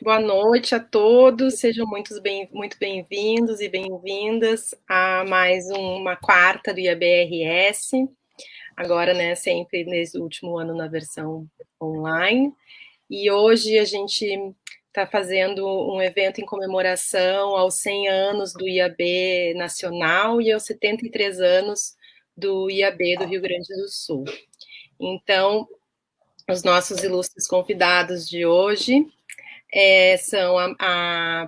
Boa noite a todos, sejam muito bem-vindos e bem-vindas a mais uma quarta do IABRS, agora, né, sempre nesse último ano na versão online. E hoje a gente está fazendo um evento em comemoração aos 100 anos do IAB Nacional e aos 73 anos do IAB do Rio Grande do Sul. Então, os nossos ilustres convidados de hoje são,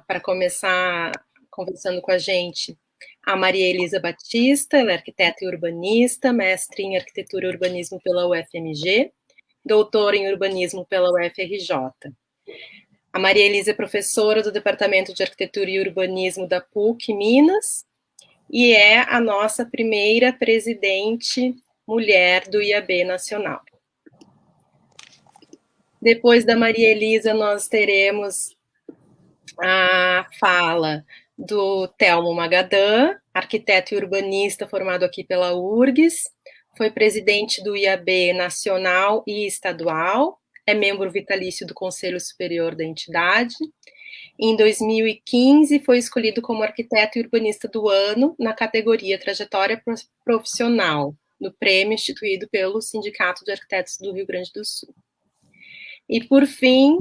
para começar conversando com a gente, a Maria Elisa Batista, ela é arquiteta e urbanista, mestre em arquitetura e urbanismo pela UFMG, doutora em urbanismo pela UFRJ. A Maria Elisa é professora do Departamento de Arquitetura e Urbanismo da PUC Minas e é a nossa primeira presidente mulher do IAB Nacional. Depois da Maria Elisa, nós teremos a fala do Telmo Magadan, arquiteto e urbanista formado aqui pela URGS, foi presidente do IAB nacional e estadual, é membro vitalício do Conselho Superior da entidade. Em 2015, foi escolhido como arquiteto e urbanista do ano na categoria Trajetória Profissional, no prêmio instituído pelo Sindicato de Arquitetos do Rio Grande do Sul. E, por fim,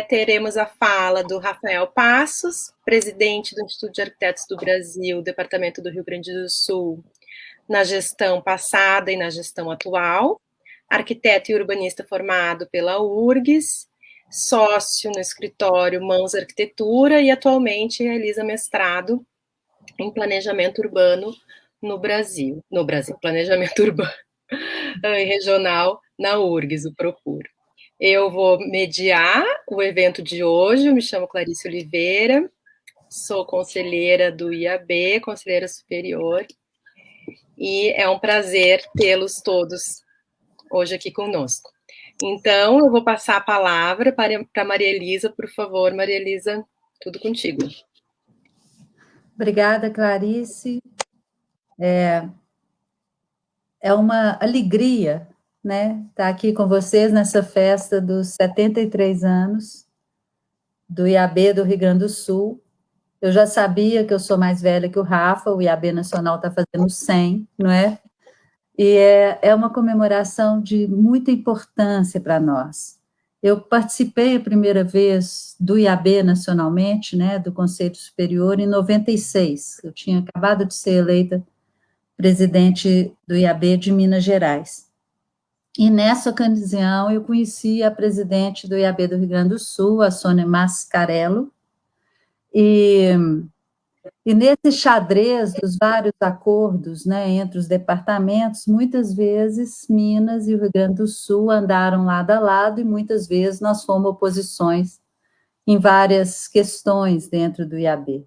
teremos a fala do Rafael Passos, presidente do Instituto de Arquitetos do Brasil, Departamento do Rio Grande do Sul, na gestão passada e na gestão atual, arquiteto e urbanista formado pela URGS, sócio no escritório Mãos Arquitetura e atualmente realiza mestrado em planejamento urbano no Brasil, planejamento urbano e regional na URGS, o Procura. Eu vou mediar o evento de hoje, eu me chamo Clarice Oliveira, sou conselheira do IAB, conselheira superior, e é um prazer tê-los todos hoje aqui conosco. Então, eu vou passar a palavra para Maria Elisa, por favor. Maria Elisa, tudo contigo. Obrigada, Clarice. É uma alegria, né, estar aqui com vocês nessa festa dos 73 anos do IAB do Rio Grande do Sul. Eu já sabia que eu sou mais velha que o Rafa, o IAB Nacional está fazendo 100, não é? E é uma comemoração de muita importância para nós. Eu participei a primeira vez do IAB nacionalmente, né, do Conselho Superior, em 96. Eu tinha acabado de ser eleita presidente do IAB de Minas Gerais. E nessa ocasião eu conheci a presidente do IAB do Rio Grande do Sul, a Sônia Mascarello, e nesse xadrez dos vários acordos, né, entre os departamentos, muitas vezes Minas e o Rio Grande do Sul andaram lado a lado e muitas vezes nós fomos oposições em várias questões dentro do IAB.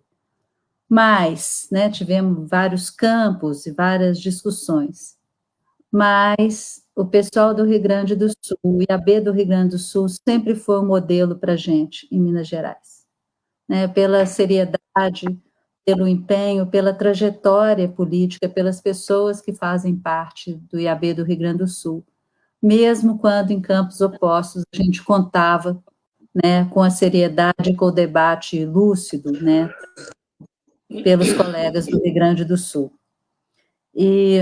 Mas, né, tivemos vários campos e várias discussões. Mas o pessoal do Rio Grande do Sul, o IAB do Rio Grande do Sul, sempre foi um modelo para a gente em Minas Gerais, né, pela seriedade, pelo empenho, pela trajetória política, pelas pessoas que fazem parte do IAB do Rio Grande do Sul, mesmo quando em campos opostos a gente contava, né, com a seriedade, com o debate lúcido, né, pelos colegas do Rio Grande do Sul. E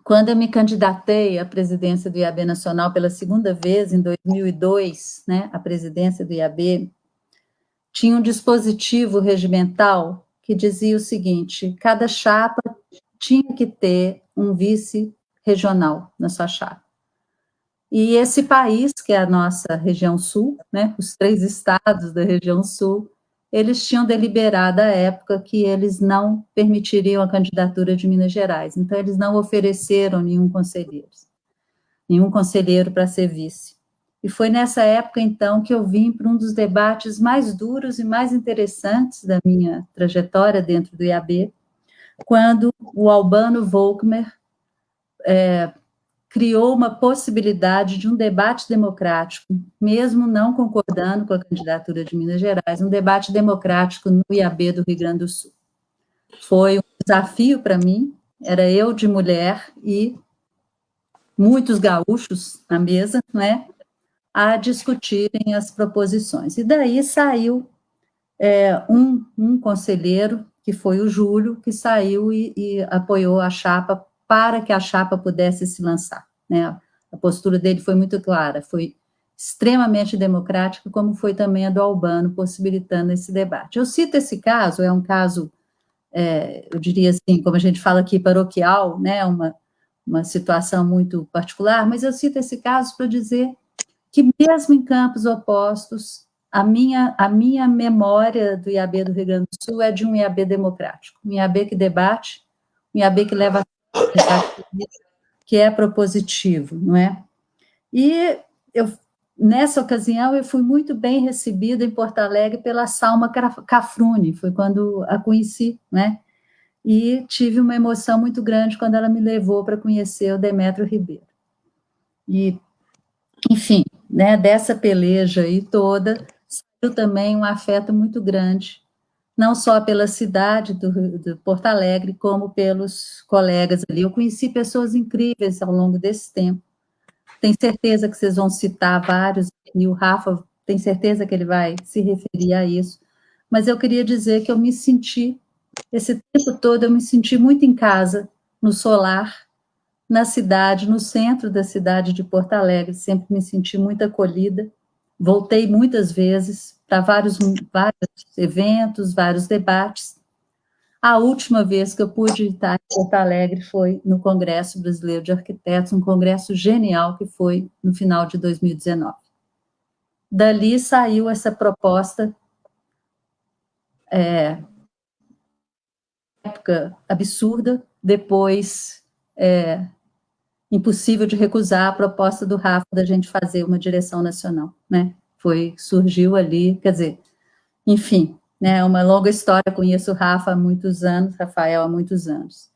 quando eu me candidatei à presidência do IAB Nacional pela segunda vez, em 2002, né, a presidência do IAB, tinha um dispositivo regimental que dizia o seguinte: cada chapa tinha que ter um vice regional na sua chapa. E esse país, que é a nossa região sul, né, os 3 estados da região sul, eles tinham deliberado à época que eles não permitiriam a candidatura de Minas Gerais. Então, eles não ofereceram nenhum conselheiro para ser vice. E foi nessa época, então, que eu vim para um dos debates mais duros e mais interessantes da minha trajetória dentro do IAB, quando o Albano Volkmer criou uma possibilidade de um debate democrático, mesmo não concordando com a candidatura de Minas Gerais, um debate democrático no IAB do Rio Grande do Sul. Foi um desafio para mim, era eu de mulher e muitos gaúchos na mesa, né, a discutirem as proposições. E daí saiu um conselheiro, que foi o Júlio, que saiu e apoiou a chapa para que a chapa pudesse se lançar, né? A postura dele foi muito clara, foi extremamente democrática, como foi também a do Albano, possibilitando esse debate. Eu cito esse caso, é um caso, eu diria assim, como a gente fala aqui, paroquial, né? Uma situação muito particular, mas eu cito esse caso para dizer que mesmo em campos opostos, a minha memória do IAB do Rio Grande do Sul é de um IAB democrático, um IAB que debate, um IAB que leva que é propositivo, não é? E eu, nessa ocasião eu fui muito bem recebida em Porto Alegre pela Salma Cafrune, foi quando a conheci, né? E tive uma emoção muito grande quando ela me levou para conhecer o Demétrio Ribeiro. E, enfim, né, dessa peleja aí toda, saiu também um afeto muito grande, não só pela cidade do Porto Alegre, como pelos colegas ali. Eu conheci pessoas incríveis ao longo desse tempo. Tenho certeza que vocês vão citar vários, e o Rafa tem certeza que ele vai se referir a isso. Mas eu queria dizer que eu me senti, esse tempo todo, eu me senti muito em casa, no solar, na cidade, no centro da cidade de Porto Alegre, sempre me senti muito acolhida, voltei muitas vezes para vários eventos, vários debates. A última vez que eu pude estar em Porto Alegre foi no Congresso Brasileiro de Arquitetos, um congresso genial que foi no final de 2019. Dali saiu essa proposta, época absurda, depois impossível de recusar a proposta do Rafa da gente fazer uma direção nacional, né? Surgiu ali, quer dizer, enfim, né? Uma longa história, conheço o Rafa há muitos anos, Rafael há muitos anos.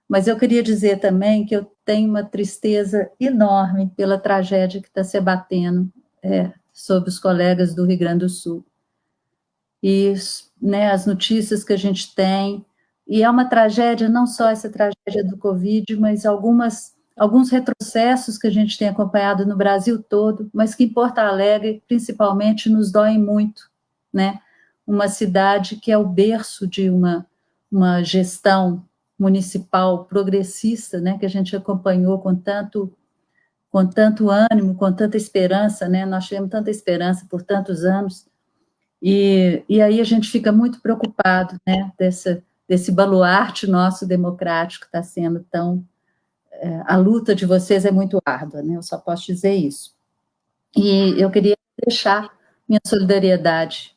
Mas eu queria dizer também que eu tenho uma tristeza enorme pela tragédia que está se abatendo sobre os colegas do Rio Grande do Sul. E, né, as notícias que a gente tem, e é uma tragédia, não só essa tragédia do Covid, mas alguns retrocessos que a gente tem acompanhado no Brasil todo, mas que em Porto Alegre, principalmente, nos doem muito, né? Uma cidade que é o berço de uma gestão municipal progressista, né, que a gente acompanhou com tanto ânimo, com tanta esperança, né? Nós tivemos tanta esperança por tantos anos, e aí a gente fica muito preocupado, né, desse baluarte nosso democrático está sendo tão... A luta de vocês é muito árdua, né, eu só posso dizer isso. E eu queria deixar minha solidariedade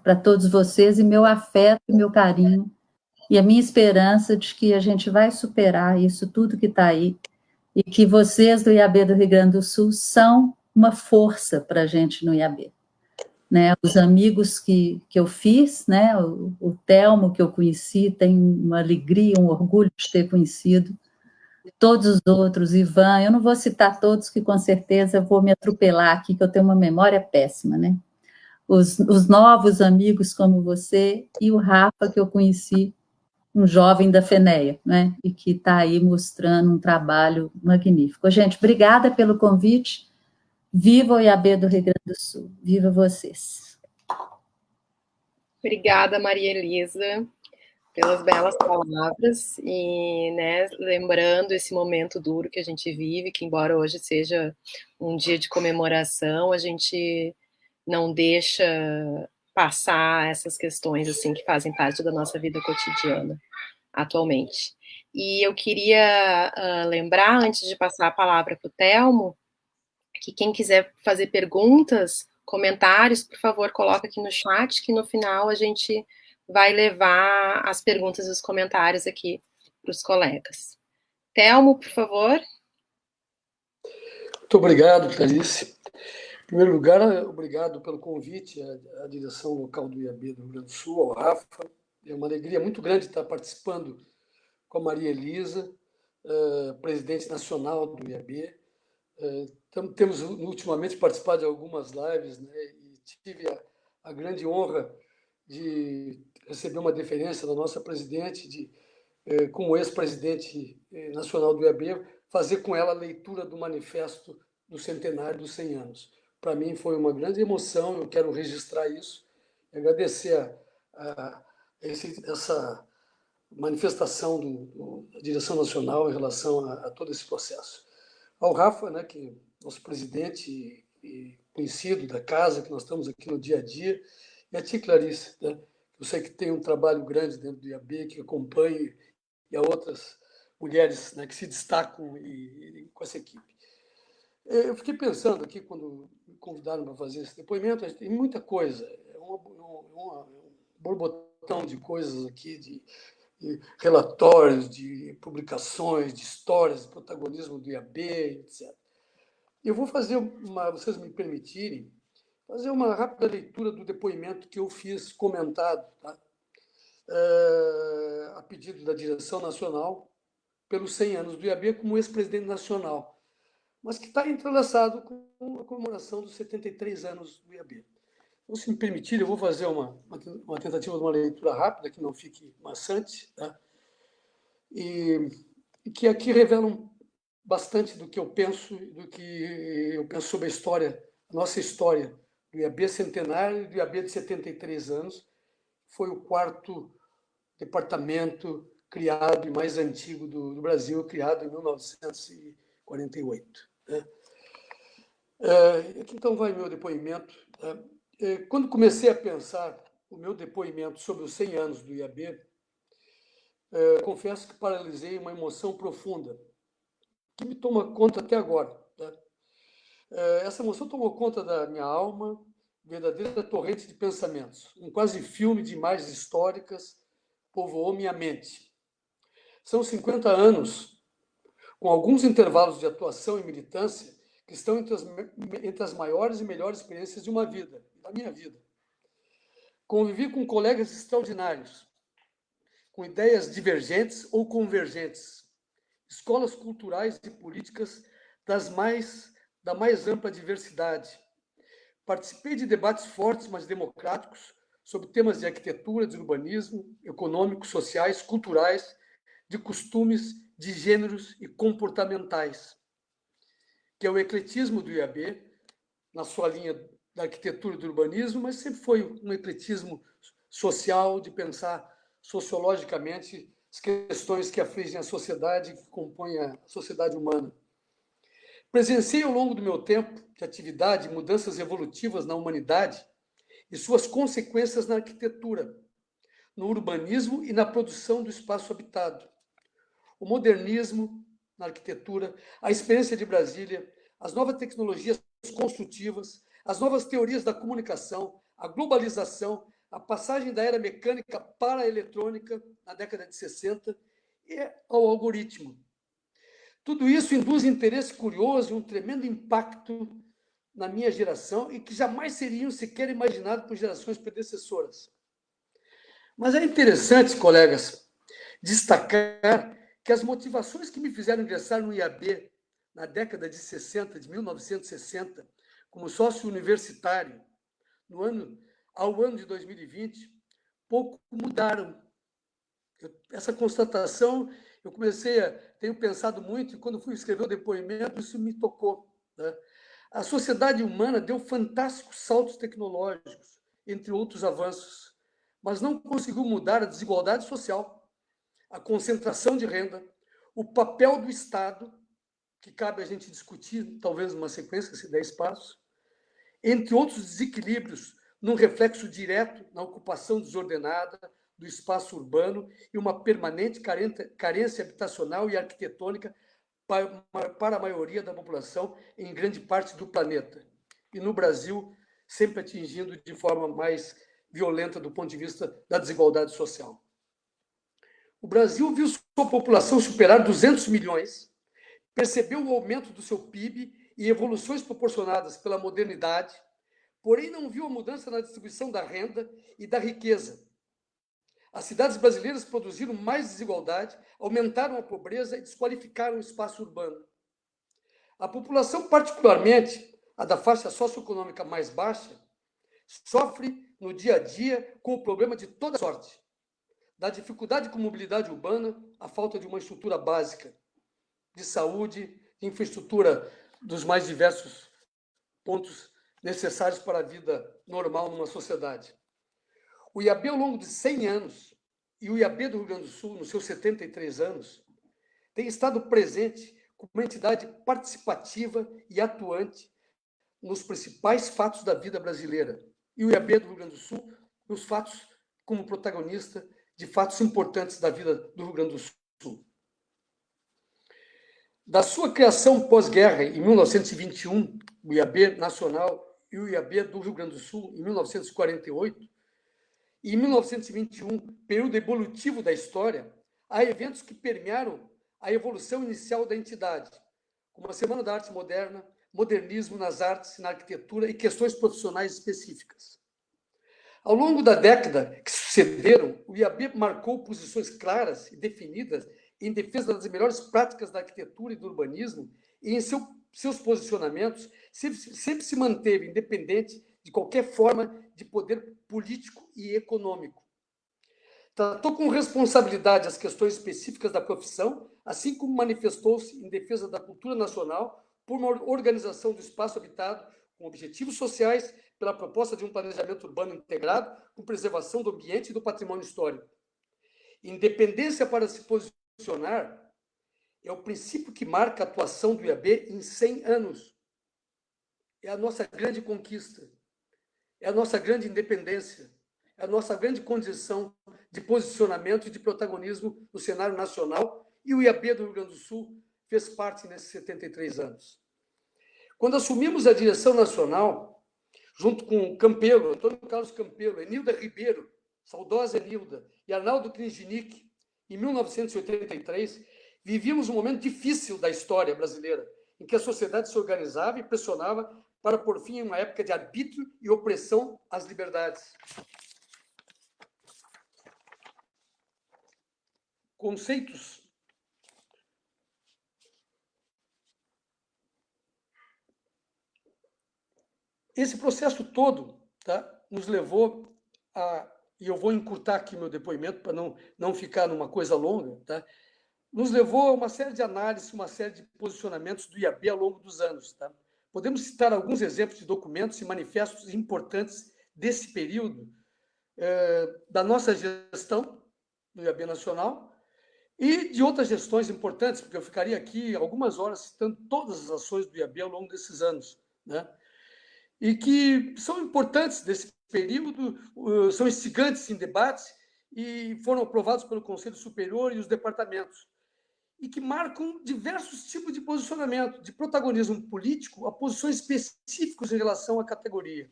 para todos vocês, e meu afeto e meu carinho, e a minha esperança de que a gente vai superar isso tudo que está aí, e que vocês do IAB do Rio Grande do Sul são uma força para a gente no IAB. Né, os amigos que eu fiz, né, o Telmo que eu conheci, tenho uma alegria, um orgulho de ter conhecido, todos os outros, Ivan, eu não vou citar todos, que com certeza vou me atropelar aqui, que eu tenho uma memória péssima, né, os novos amigos como você, e o Rafa, que eu conheci, um jovem da FENEA, né, e que está aí mostrando um trabalho magnífico. Gente, obrigada pelo convite. Viva o IAB do Rio Grande do Sul. Viva vocês. Obrigada, Maria Elisa, pelas belas palavras e, né, lembrando esse momento duro que a gente vive, que embora hoje seja um dia de comemoração, a gente não deixa passar essas questões assim que fazem parte da nossa vida cotidiana atualmente. E eu queria lembrar, antes de passar a palavra para o Telmo, que quem quiser fazer perguntas, comentários, por favor, coloca aqui no chat, que no final a gente vai levar as perguntas e os comentários aqui para os colegas. Telmo, por favor. Muito obrigado, Clarice. Em primeiro lugar, obrigado pelo convite à direção local do IAB do Rio Grande do Sul, ao Rafa. É uma alegria muito grande estar participando com a Maria Elisa, presidente nacional do IAB. Temos ultimamente participado de algumas lives, né, e tive a grande honra de recebeu uma deferência da nossa presidente de, como ex-presidente nacional do IAB, fazer com ela a leitura do manifesto do centenário dos 100 anos. Para mim foi uma grande emoção, eu quero registrar isso, e agradecer essa manifestação da direção nacional em relação a todo esse processo. Ao Rafa, né, que é nosso presidente e conhecido da casa, que nós estamos aqui no dia a dia, e a ti, Clarice, né, eu sei que tem um trabalho grande dentro do IAB, que acompanha, e a outras mulheres, né, que se destacam com essa equipe. Eu fiquei pensando aqui, quando me convidaram para fazer esse depoimento, tem muita coisa, um borbotão de coisas aqui, de relatórios, de publicações, de histórias, de protagonismo do IAB, etc. Eu vou fazer vocês me permitirem, fazer uma rápida leitura do depoimento que eu fiz comentado, tá? A pedido da direção nacional, pelos 100 anos do IAB como ex-presidente nacional, mas que está entrelaçado com a comemoração dos 73 anos do IAB. Então, se me permitir, eu vou fazer uma tentativa de uma leitura rápida, que não fique maçante, tá? E que aqui revelam bastante do que eu penso sobre a história, a nossa história do IAB centenário e do IAB de 73 anos. Foi o 4º departamento criado e mais antigo do Brasil, criado em 1948. Né? Aqui então vai meu depoimento. Quando comecei a pensar o meu depoimento sobre os 100 anos do IAB, confesso que paralisei uma emoção profunda, que me toma conta até agora. Tá? Essa emoção tomou conta da minha alma, verdadeira torrente de pensamentos. Um quase filme de imagens históricas povoou minha mente. São 50 anos, com alguns intervalos de atuação e militância, que estão entre as maiores e melhores experiências de uma vida, da minha vida. Convivi com colegas extraordinários, com ideias divergentes ou convergentes, escolas culturais e políticas da mais ampla diversidade. Participei de debates fortes, mas democráticos, sobre temas de arquitetura, de urbanismo, econômicos, sociais, culturais, de costumes, de gêneros e comportamentais, que é o ecletismo do IAB, na sua linha da arquitetura e do urbanismo, mas sempre foi um ecletismo social, de pensar sociologicamente as questões que afligem a sociedade, que compõem a sociedade humana. Presenciei ao longo do meu tempo de atividade mudanças evolutivas na humanidade e suas consequências na arquitetura, no urbanismo e na produção do espaço habitado. O modernismo na arquitetura, a experiência de Brasília, as novas tecnologias construtivas, as novas teorias da comunicação, a globalização, a passagem da era mecânica para a eletrônica na década de 60 e ao algoritmo. Tudo isso induz interesse curioso e um tremendo impacto na minha geração e que jamais seriam sequer imaginados por gerações predecessoras. Mas é interessante, colegas, destacar que as motivações que me fizeram ingressar no IAB na década de 60, de 1960, como sócio universitário, ao ano de 2020, pouco mudaram. Essa constatação, eu tenho pensado muito, e quando fui escrever o depoimento, isso me tocou. Né? A sociedade humana deu fantásticos saltos tecnológicos, entre outros avanços, mas não conseguiu mudar a desigualdade social, a concentração de renda, o papel do Estado, que cabe a gente discutir, talvez numa sequência, se der espaço, entre outros desequilíbrios, num reflexo direto na ocupação desordenada do espaço urbano e uma permanente carência habitacional e arquitetônica para a maioria da população em grande parte do planeta. E no Brasil, sempre atingindo de forma mais violenta do ponto de vista da desigualdade social. O Brasil viu sua população superar 200 milhões, percebeu o aumento do seu PIB e evoluções proporcionadas pela modernidade, porém não viu a mudança na distribuição da renda e da riqueza. As cidades brasileiras produziram mais desigualdade, aumentaram a pobreza e desqualificaram o espaço urbano. A população, particularmente a da faixa socioeconômica mais baixa, sofre no dia a dia com o problema de toda sorte, da dificuldade com mobilidade urbana, a falta de uma estrutura básica de saúde, de infraestrutura dos mais diversos pontos necessários para a vida normal numa sociedade. O IAB, ao longo de 100 anos, e o IAB do Rio Grande do Sul, nos seus 73 anos, tem estado presente como uma entidade participativa e atuante nos principais fatos da vida brasileira. E o IAB do Rio Grande do Sul, nos fatos como protagonista de fatos importantes da vida do Rio Grande do Sul. Da sua criação pós-guerra, em 1921, o IAB nacional e o IAB do Rio Grande do Sul, em 1948, e em 1921, período evolutivo da história, há eventos que permearam a evolução inicial da entidade, como a Semana da Arte Moderna, modernismo nas artes, na arquitetura e questões profissionais específicas. Ao longo da década que sucederam, o IAB marcou posições claras e definidas em defesa das melhores práticas da arquitetura e do urbanismo, e em seus posicionamentos sempre se manteve independente de qualquer forma de poder político e econômico. Tratou com responsabilidade as questões específicas da profissão, assim como manifestou-se em defesa da cultura nacional por uma organização do espaço habitado com objetivos sociais, pela proposta de um planejamento urbano integrado com preservação do ambiente e do patrimônio histórico. Independência para se posicionar é o princípio que marca a atuação do IAB em 100 anos. É a nossa grande conquista, é a nossa grande independência, é a nossa grande condição de posicionamento e de protagonismo no cenário nacional, e o IAB do Rio Grande do Sul fez parte nesses 73 anos. Quando assumimos a direção nacional, junto com Campelo, Antônio Carlos Campelo, Enilda Ribeiro, saudosa Enilda, e Arnaldo Krinjnik, em 1983, vivíamos um momento difícil da história brasileira, em que a sociedade se organizava e pressionava para pôr fim em uma época de arbítrio e opressão às liberdades. Conceitos. Esse processo todo, tá, nos levou a, e eu vou encurtar aqui meu depoimento para não ficar numa coisa longa, tá, nos levou a uma série de análises, uma série de posicionamentos do IAB ao longo dos anos. Tá? Podemos citar alguns exemplos de documentos e manifestos importantes desse período, da nossa gestão do IAB Nacional e de outras gestões importantes, porque eu ficaria aqui algumas horas citando todas as ações do IAB ao longo desses anos, né? E que são importantes desse período, são instigantes em debates e foram aprovados pelo Conselho Superior e os departamentos, e que marcam diversos tipos de posicionamento, de protagonismo político a posições específicas em relação à categoria.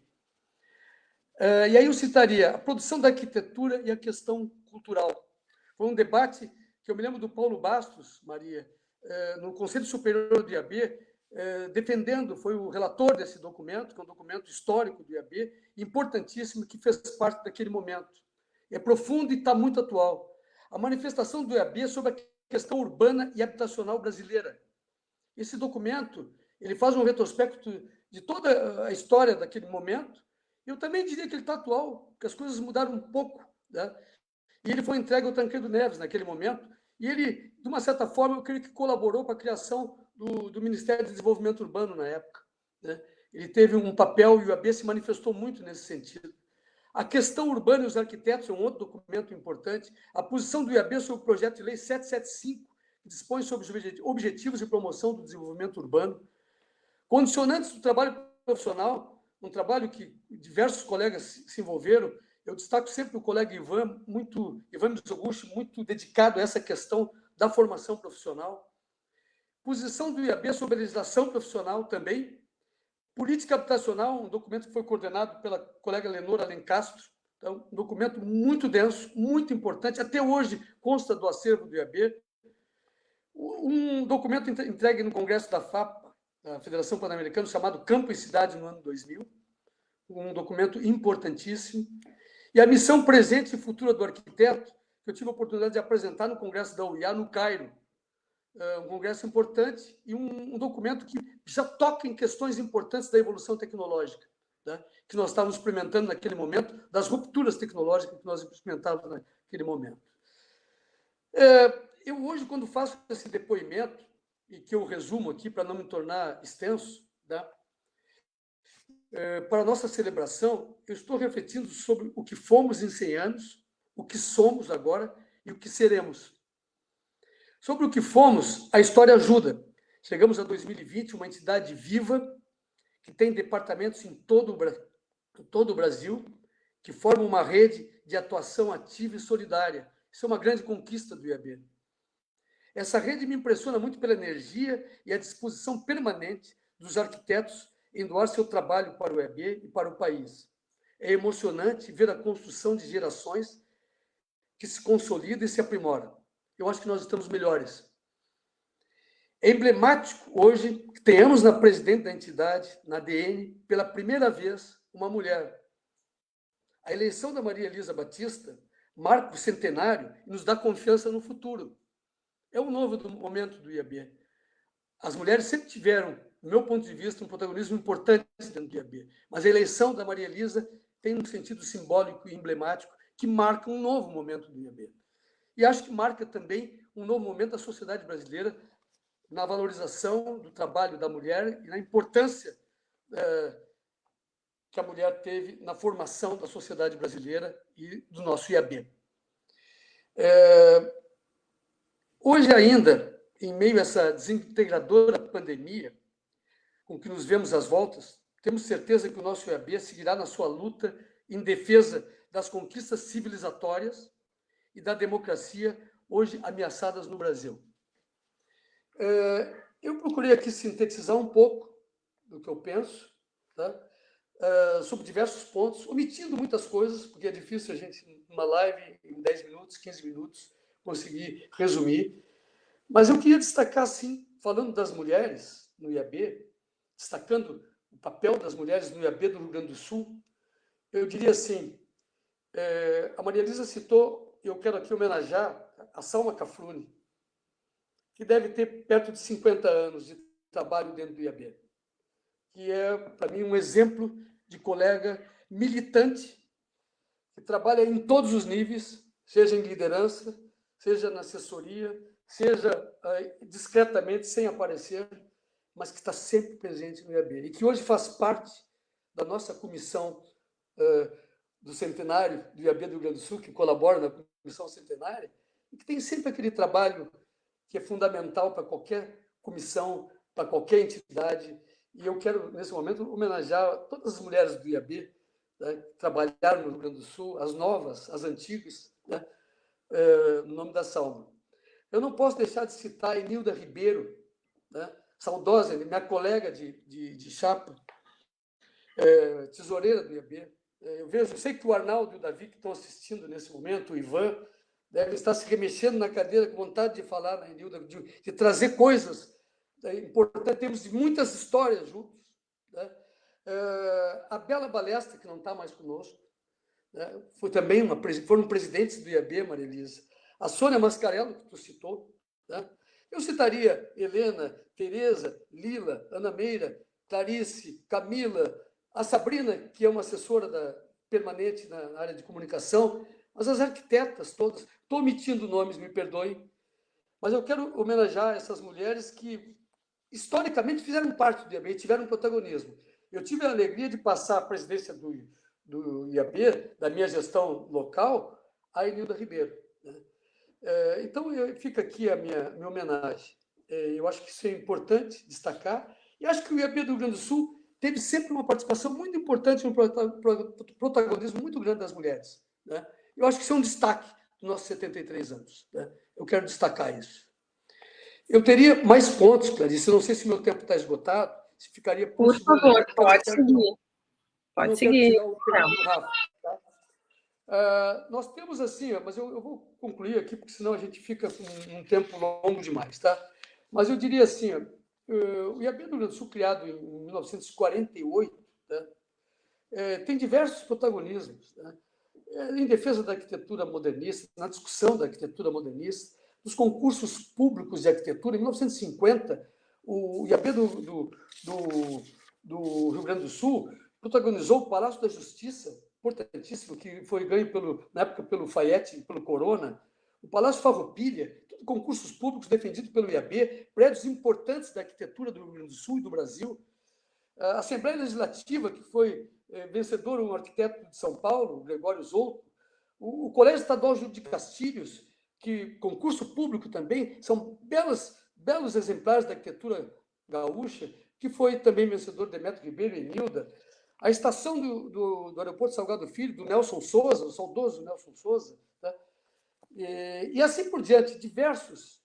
E aí eu citaria a produção da arquitetura e a questão cultural. Foi um debate que eu me lembro do Paulo Bastos, Maria, no Conselho Superior do IAB, defendendo, foi o relator desse documento, que é um documento histórico do IAB, importantíssimo, que fez parte daquele momento. É profundo e está muito atual. A manifestação do IAB sobre a questão urbana e habitacional brasileira. Esse documento, ele faz um retrospecto de toda a história daquele momento. Eu também diria que ele está atual, porque as coisas mudaram um pouco, né? E ele foi entregue ao Tancredo Neves naquele momento, e ele, de uma certa forma, eu creio que colaborou para a criação do Ministério do Desenvolvimento Urbano na época, né? Ele teve um papel, e o IAB se manifestou muito nesse sentido. A questão urbana e os arquitetos é um outro documento importante. A posição do IAB sobre o projeto de lei 775, que dispõe sobre os objetivos de promoção do desenvolvimento urbano. Condicionantes do trabalho profissional, um trabalho que diversos colegas se envolveram. Eu destaco sempre o colega Ivan Mizoguchi, muito dedicado a essa questão da formação profissional. Posição do IAB sobre a legislação profissional também. Política habitacional, um documento que foi coordenado pela colega Lenora Alencastro, então, um documento muito denso, muito importante, até hoje consta do acervo do IAB. Um documento entregue no Congresso da FAPA, da Federação Pan-Americana, chamado Campo e Cidade, no ano 2000, um documento importantíssimo. E a missão presente e futura do arquiteto, que eu tive a oportunidade de apresentar no Congresso da UiA, no Cairo, um congresso importante e um documento que já toca em questões importantes da evolução tecnológica. né, que nós estávamos experimentando naquele momento, das rupturas tecnológicas que nós experimentávamos naquele momento. Eu hoje, quando faço esse depoimento, e que eu resumo aqui para não me tornar extenso, né, para a nossa celebração, eu estou refletindo sobre o que fomos em 100 anos, o que somos agora e o que seremos. Sobre o que fomos, a história ajuda. Chegamos a 2020, uma entidade viva, que tem departamentos em todo o Brasil, que forma uma rede de atuação ativa e solidária. Isso é uma grande conquista do IAB. Essa rede me impressiona muito pela energia e a disposição permanente dos arquitetos em doar seu trabalho para o IAB e para o país. É emocionante ver a construção de gerações que se consolida e se aprimora. Eu acho que nós estamos melhores. É emblemático hoje que tenhamos na presidente da entidade, na ADN, pela primeira vez, uma mulher. A eleição da Maria Elisa Batista marca o centenário e nos dá confiança no futuro. É um novo momento do IAB. As mulheres sempre tiveram, do meu ponto de vista, um protagonismo importante dentro do IAB, mas a eleição da Maria Elisa tem um sentido simbólico e emblemático que marca um novo momento do IAB. E acho que marca também um novo momento da sociedade brasileira na valorização do trabalho da mulher e na importância que a mulher teve na formação da sociedade brasileira e do nosso IAB. Hoje ainda, em meio a essa desintegradora pandemia, com que nos vemos às voltas, temos certeza que o nosso IAB seguirá na sua luta em defesa das conquistas civilizatórias e da democracia hoje ameaçadas no Brasil. Eu procurei aqui sintetizar um pouco do que eu penso, tá? Sobre diversos pontos, omitindo muitas coisas, porque é difícil a gente, numa live, em 10 minutos, 15 minutos, conseguir resumir. Mas eu queria destacar, sim, falando das mulheres no IAB, destacando o papel das mulheres no IAB do Rio Grande do Sul, eu diria assim, a Maria Elisa citou, eu quero aqui homenagear a Salma Cafrune, que deve ter perto de 50 anos de trabalho dentro do IAB, que é, para mim, um exemplo de colega militante, que trabalha em todos os níveis, seja em liderança, seja na assessoria, seja discretamente, sem aparecer, mas que está sempre presente no IAB, e que hoje faz parte da nossa comissão do centenário do IAB do Rio Grande do Sul, que colabora na comissão centenária, e que tem sempre aquele trabalho que é fundamental para qualquer comissão, para qualquer entidade. E eu quero, nesse momento, homenagear todas as mulheres do IAB, né, que trabalharam no Rio Grande do Sul, as novas, as antigas, né, no nome da Salma. Eu não posso deixar de citar a Enilda Ribeiro, né, saudosa, minha colega de chapa, tesoureira do IAB. Eu sei que o Arnaldo e o Davi, que estão assistindo nesse momento, o Ivan, devem estar se remexendo na cadeira com vontade de falar na Enilda, de trazer coisas importantes. Temos muitas histórias juntos, né? A Bela Balestra, que não está mais conosco, né? Foram presidentes do IAB, Maria Elisa. A Sônia Mascarello, que tu citou, né? Eu citaria Helena, Tereza, Lila, Ana Meira, Clarice, Camila, a Sabrina, que é uma assessora permanente na área de comunicação, mas as arquitetas todas. Estou omitindo nomes, me perdoem, mas eu quero homenagear essas mulheres que, historicamente, fizeram parte do IAB e tiveram protagonismo. Eu tive a alegria de passar a presidência do IAB, da minha gestão local, a Enilda Ribeiro, né? Então, fica aqui a minha homenagem. Eu acho que isso é importante destacar, e acho que o IAB do Rio Grande do Sul teve sempre uma participação muito importante, um protagonismo muito grande das mulheres, né? Eu acho que isso é um destaque dos nossos 73 anos, né? Eu quero destacar isso. Eu teria mais pontos, Clarice. Eu não sei se meu tempo está esgotado, se ficaria... Por favor, pode seguir. Pode seguir. Quero tirar o tempo do Rafa, tá? Nós temos assim, mas eu vou concluir aqui, porque senão a gente fica com um tempo longo demais, tá? Mas eu diria assim, o IAB do Rio Grande do Sul, criado em 1948, né, tem diversos protagonismos, né? Em defesa da arquitetura modernista, na discussão da arquitetura modernista, dos concursos públicos de arquitetura. Em 1950, o IAB do Rio Grande do Sul protagonizou o Palácio da Justiça, importantíssimo, que foi ganho, na época, pelo Fayette, pelo Corona, o Palácio Farroupilha, concursos públicos defendidos pelo IAB, prédios importantes da arquitetura do Rio Grande do Sul e do Brasil. A Assembleia Legislativa, que foi vencedor, um arquiteto de São Paulo, Gregório Zolto, o Colégio Estadual Júlio de Castilhos, que concurso público também, são belos exemplares da arquitetura gaúcha, que foi também vencedor Demetrio Ribeiro e Nilda. A estação do aeroporto Salgado Filho, do Nelson Souza, o saudoso Nelson Souza, tá? E assim por diante, diversos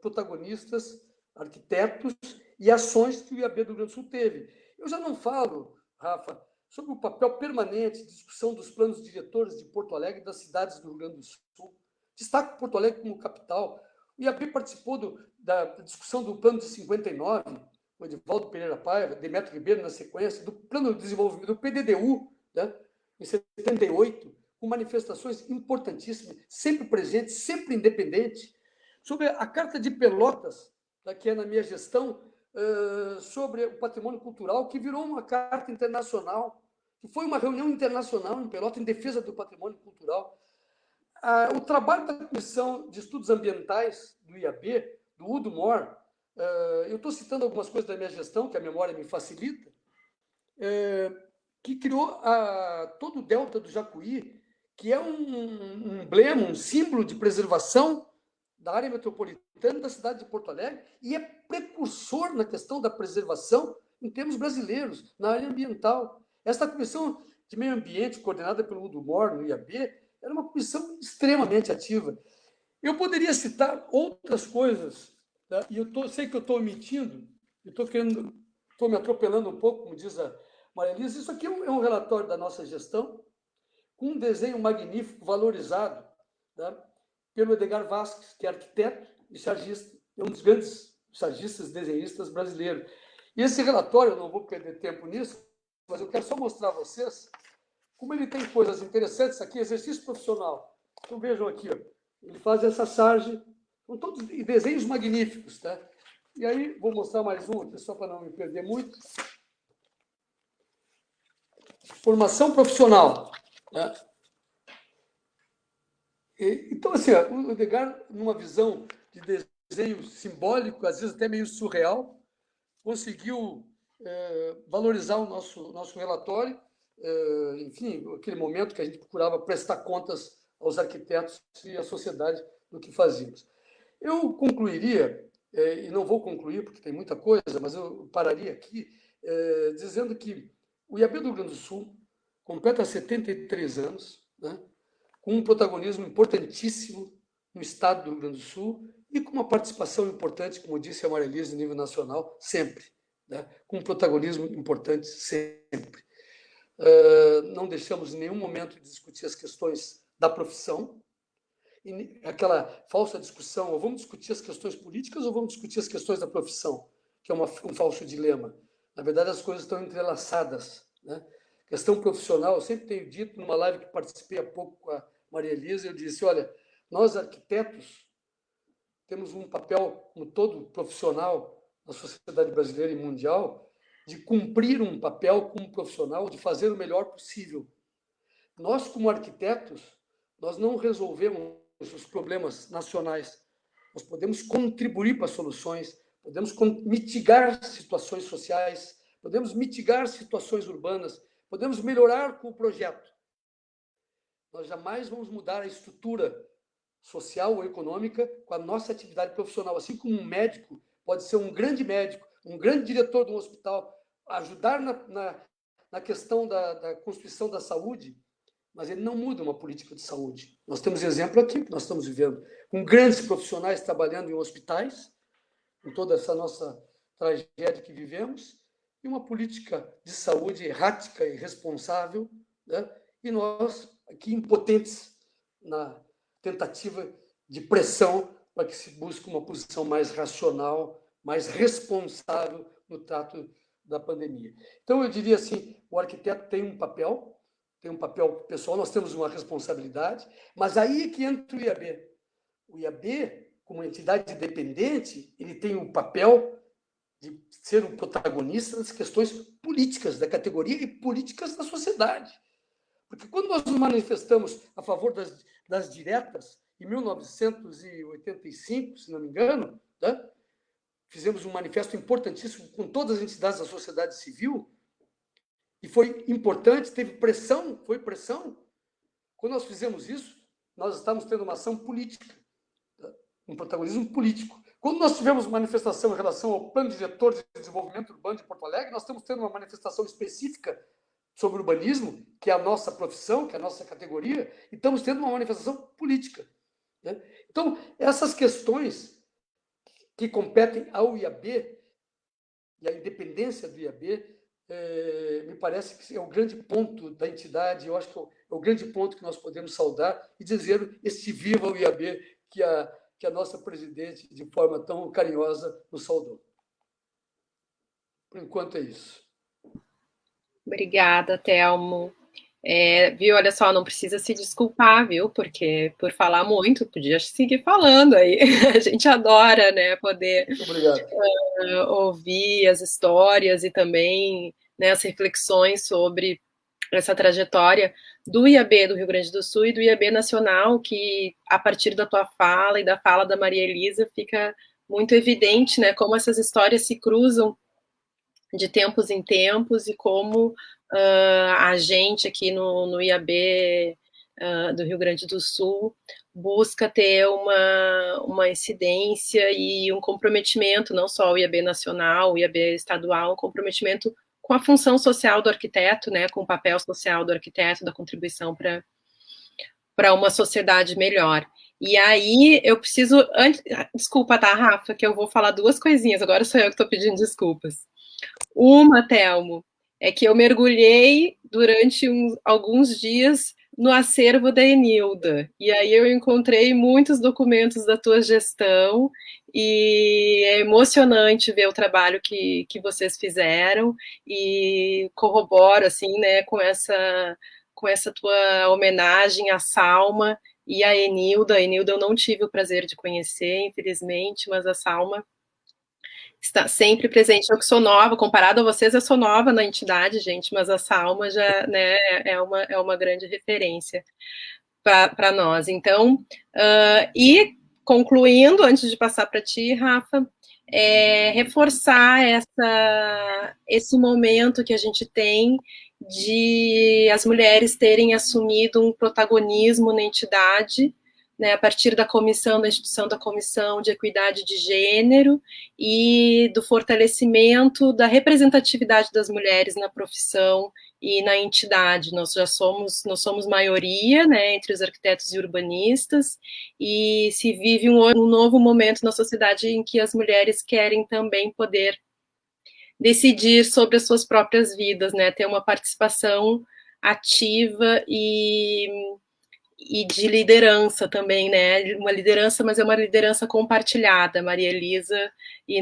protagonistas, arquitetos e ações que o IAB do Rio Grande do Sul teve. Eu já não falo, Rafa, sobre o papel permanente de discussão dos planos diretores de Porto Alegre e das cidades do Rio Grande do Sul. Destaco Porto Alegre como capital. O IAB participou da discussão do plano de 59, o Edivaldo Pereira Paiva, Demetrio Ribeiro na sequência, do plano de desenvolvimento, do PDDU, né, em 78, com manifestações importantíssimas, sempre presentes, sempre independentes, sobre a Carta de Pelotas, que é na minha gestão, sobre o patrimônio cultural, que virou uma carta internacional, que foi uma reunião internacional em Pelotas em defesa do patrimônio cultural. O trabalho da Comissão de Estudos Ambientais do IAB, do Udo Mor, eu estou citando algumas coisas da minha gestão, que a memória me facilita, que criou todo o delta do Jacuí, que é um emblema, um símbolo de preservação da área metropolitana da cidade de Porto Alegre e é precursor na questão da preservação em termos brasileiros, na área ambiental. Esta comissão de meio ambiente, coordenada pelo Udo Mor, no IAB, era uma comissão extremamente ativa. Eu poderia citar outras coisas, tá? E sei que eu estou omitindo, estou me atropelando um pouco, como diz a Maria Elisa. Isso aqui é um relatório da nossa gestão, com um desenho magnífico, valorizado, tá, pelo Edgar Vasques, que é arquiteto e chargista, é um dos grandes chargistas, desenhistas brasileiros. E esse relatório, eu não vou perder tempo nisso, mas eu quero só mostrar a vocês como ele tem coisas interessantes aqui, exercício profissional. Então vejam aqui, ó, ele faz essa sarge, são todos desenhos magníficos, tá? E aí, vou mostrar mais um aqui, só para não me perder muito. Formação profissional. Né? Então, assim, o Edgar, numa visão de desenho simbólico, às vezes até meio surreal, conseguiu valorizar o nosso relatório, enfim, aquele momento que a gente procurava prestar contas aos arquitetos e à sociedade do que fazíamos. Eu concluiria, e não vou concluir porque tem muita coisa, mas eu pararia aqui, dizendo que o IAB do Rio Grande do Sul completa 73 anos, né, com um protagonismo importantíssimo no estado do Rio Grande do Sul e com uma participação importante, como disse a Maria Elisa, no nível nacional, sempre, né, com um protagonismo importante sempre. Não deixamos em nenhum momento de discutir as questões da profissão, e aquela falsa discussão, ou vamos discutir as questões políticas ou vamos discutir as questões da profissão, que é um falso dilema. Na verdade, as coisas estão entrelaçadas, né? Questão profissional, eu sempre tenho dito, numa live que participei há pouco com a Maria Elisa, eu disse, olha, nós arquitetos temos um papel, como todo profissional na sociedade brasileira e mundial, de cumprir um papel como profissional, de fazer o melhor possível. Nós, como arquitetos, nós não resolvemos os problemas nacionais, nós podemos contribuir para soluções, podemos mitigar situações sociais, podemos mitigar situações urbanas, podemos melhorar com o projeto. Nós jamais vamos mudar a estrutura social ou econômica com a nossa atividade profissional. Assim como um médico pode ser um grande médico, um grande diretor de um hospital, ajudar na questão da construção da saúde, mas ele não muda uma política de saúde. Nós temos exemplo aqui que nós estamos vivendo, com grandes profissionais trabalhando em hospitais, com toda essa nossa tragédia que vivemos, e uma política de saúde errática e irresponsável, né? E nós aqui impotentes na tentativa de pressão para que se busque uma posição mais racional, mais responsável no trato da pandemia. Então, eu diria assim, o arquiteto tem um papel pessoal, nós temos uma responsabilidade, mas aí é que entra o IAB. O IAB, como entidade independente, ele tem o papel de ser o protagonista das questões políticas da categoria e políticas da sociedade. Porque quando nós nos manifestamos a favor das diretas, em 1985, se não me engano, né, fizemos um manifesto importantíssimo com todas as entidades da sociedade civil, e foi importante, teve pressão, foi pressão. Quando nós fizemos isso, nós estávamos tendo uma ação política, um protagonismo político. Quando nós tivemos manifestação em relação ao Plano Diretor de Desenvolvimento Urbano de Porto Alegre, nós estamos tendo uma manifestação específica sobre urbanismo, que é a nossa profissão, que é a nossa categoria, e estamos tendo uma manifestação política, né? Então, essas questões que competem ao IAB e à independência do IAB, me parece que é o grande ponto da entidade, eu acho que é o grande ponto que nós podemos saudar e dizer este viva o IAB que a nossa presidente, de forma tão carinhosa, nos saudou. Por enquanto é isso. Obrigada, Telmo. Viu, olha só, não precisa se desculpar, viu, porque por falar muito, podia seguir falando aí. A gente adora, né, poder ouvir as histórias e também, né, as reflexões sobre essa trajetória do IAB do Rio Grande do Sul e do IAB nacional, que a partir da tua fala e da fala da Maria Elisa fica muito evidente, né, como essas histórias se cruzam de tempos em tempos e como a gente aqui no IAB do Rio Grande do Sul busca ter uma incidência e um comprometimento, não só o IAB nacional, o IAB estadual, um comprometimento com a função social do arquiteto, né, com o papel social do arquiteto, da contribuição para uma sociedade melhor. E aí eu preciso... Desculpa, tá, Rafa, que eu vou falar duas coisinhas, agora sou eu que estou pedindo desculpas. Uma, Telmo, é que eu mergulhei durante alguns dias no acervo da Enilda, e aí eu encontrei muitos documentos da tua gestão, e é emocionante ver o trabalho que vocês fizeram, e corroboro, assim, né, com essa tua homenagem à Salma e à Enilda. A Enilda eu não tive o prazer de conhecer, infelizmente, mas a Salma está sempre presente. Eu que sou nova, comparado a vocês, eu sou nova na entidade, gente, mas a Salma já, né, é uma grande referência para nós. Então, e concluindo, antes de passar para ti, Rafa, reforçar esse momento que a gente tem de as mulheres terem assumido um protagonismo na entidade, né, a partir da instituição da Comissão de Equidade de Gênero e do fortalecimento da representatividade das mulheres na profissão e na entidade. Nós somos maioria, né, entre os arquitetos e urbanistas, e se vive um novo momento na sociedade em que as mulheres querem também poder decidir sobre as suas próprias vidas, né, ter uma participação ativa e de liderança também, né? Uma liderança, mas é uma liderança compartilhada, Maria Elisa, e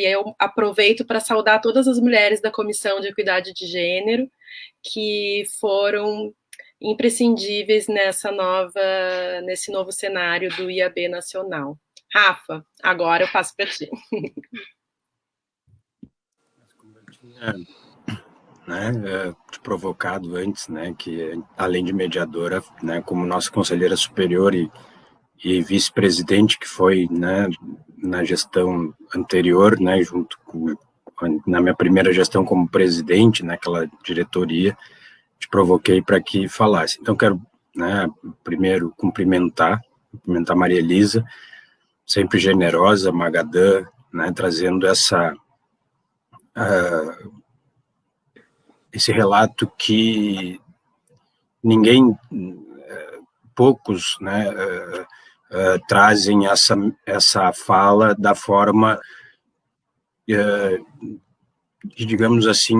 eu aproveito para saudar todas as mulheres da Comissão de Equidade de Gênero, que foram imprescindíveis nesse novo cenário do IAB nacional. Rafa, agora eu passo para ti. Te provocado antes, né, que além de mediadora, né, como nossa conselheira superior e vice-presidente, que foi, né, na gestão anterior, né, junto com, na minha primeira gestão como presidente, naquela diretoria, te provoquei para que falasse. Então, quero, né, primeiro cumprimentar Maria Elisa, sempre generosa, Magadã, né, trazendo esse relato que poucos, né, trazem essa fala da forma que, digamos assim,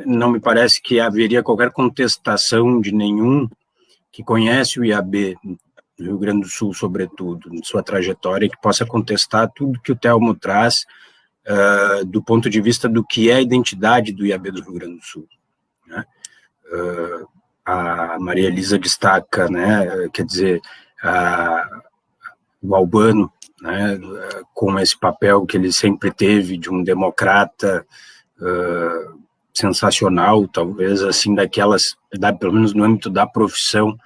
não me parece que haveria qualquer contestação de nenhum que conhece o IAB do Rio Grande do Sul, sobretudo, em sua trajetória, que possa contestar tudo que o Telmo traz do ponto de vista do que é a identidade do IAB do Rio Grande do Sul, né? A Maria Elisa destaca, né, quer dizer, o Albano, né, com esse papel que ele sempre teve de um democrata sensacional, talvez assim daquelas, pelo menos no âmbito da profissão,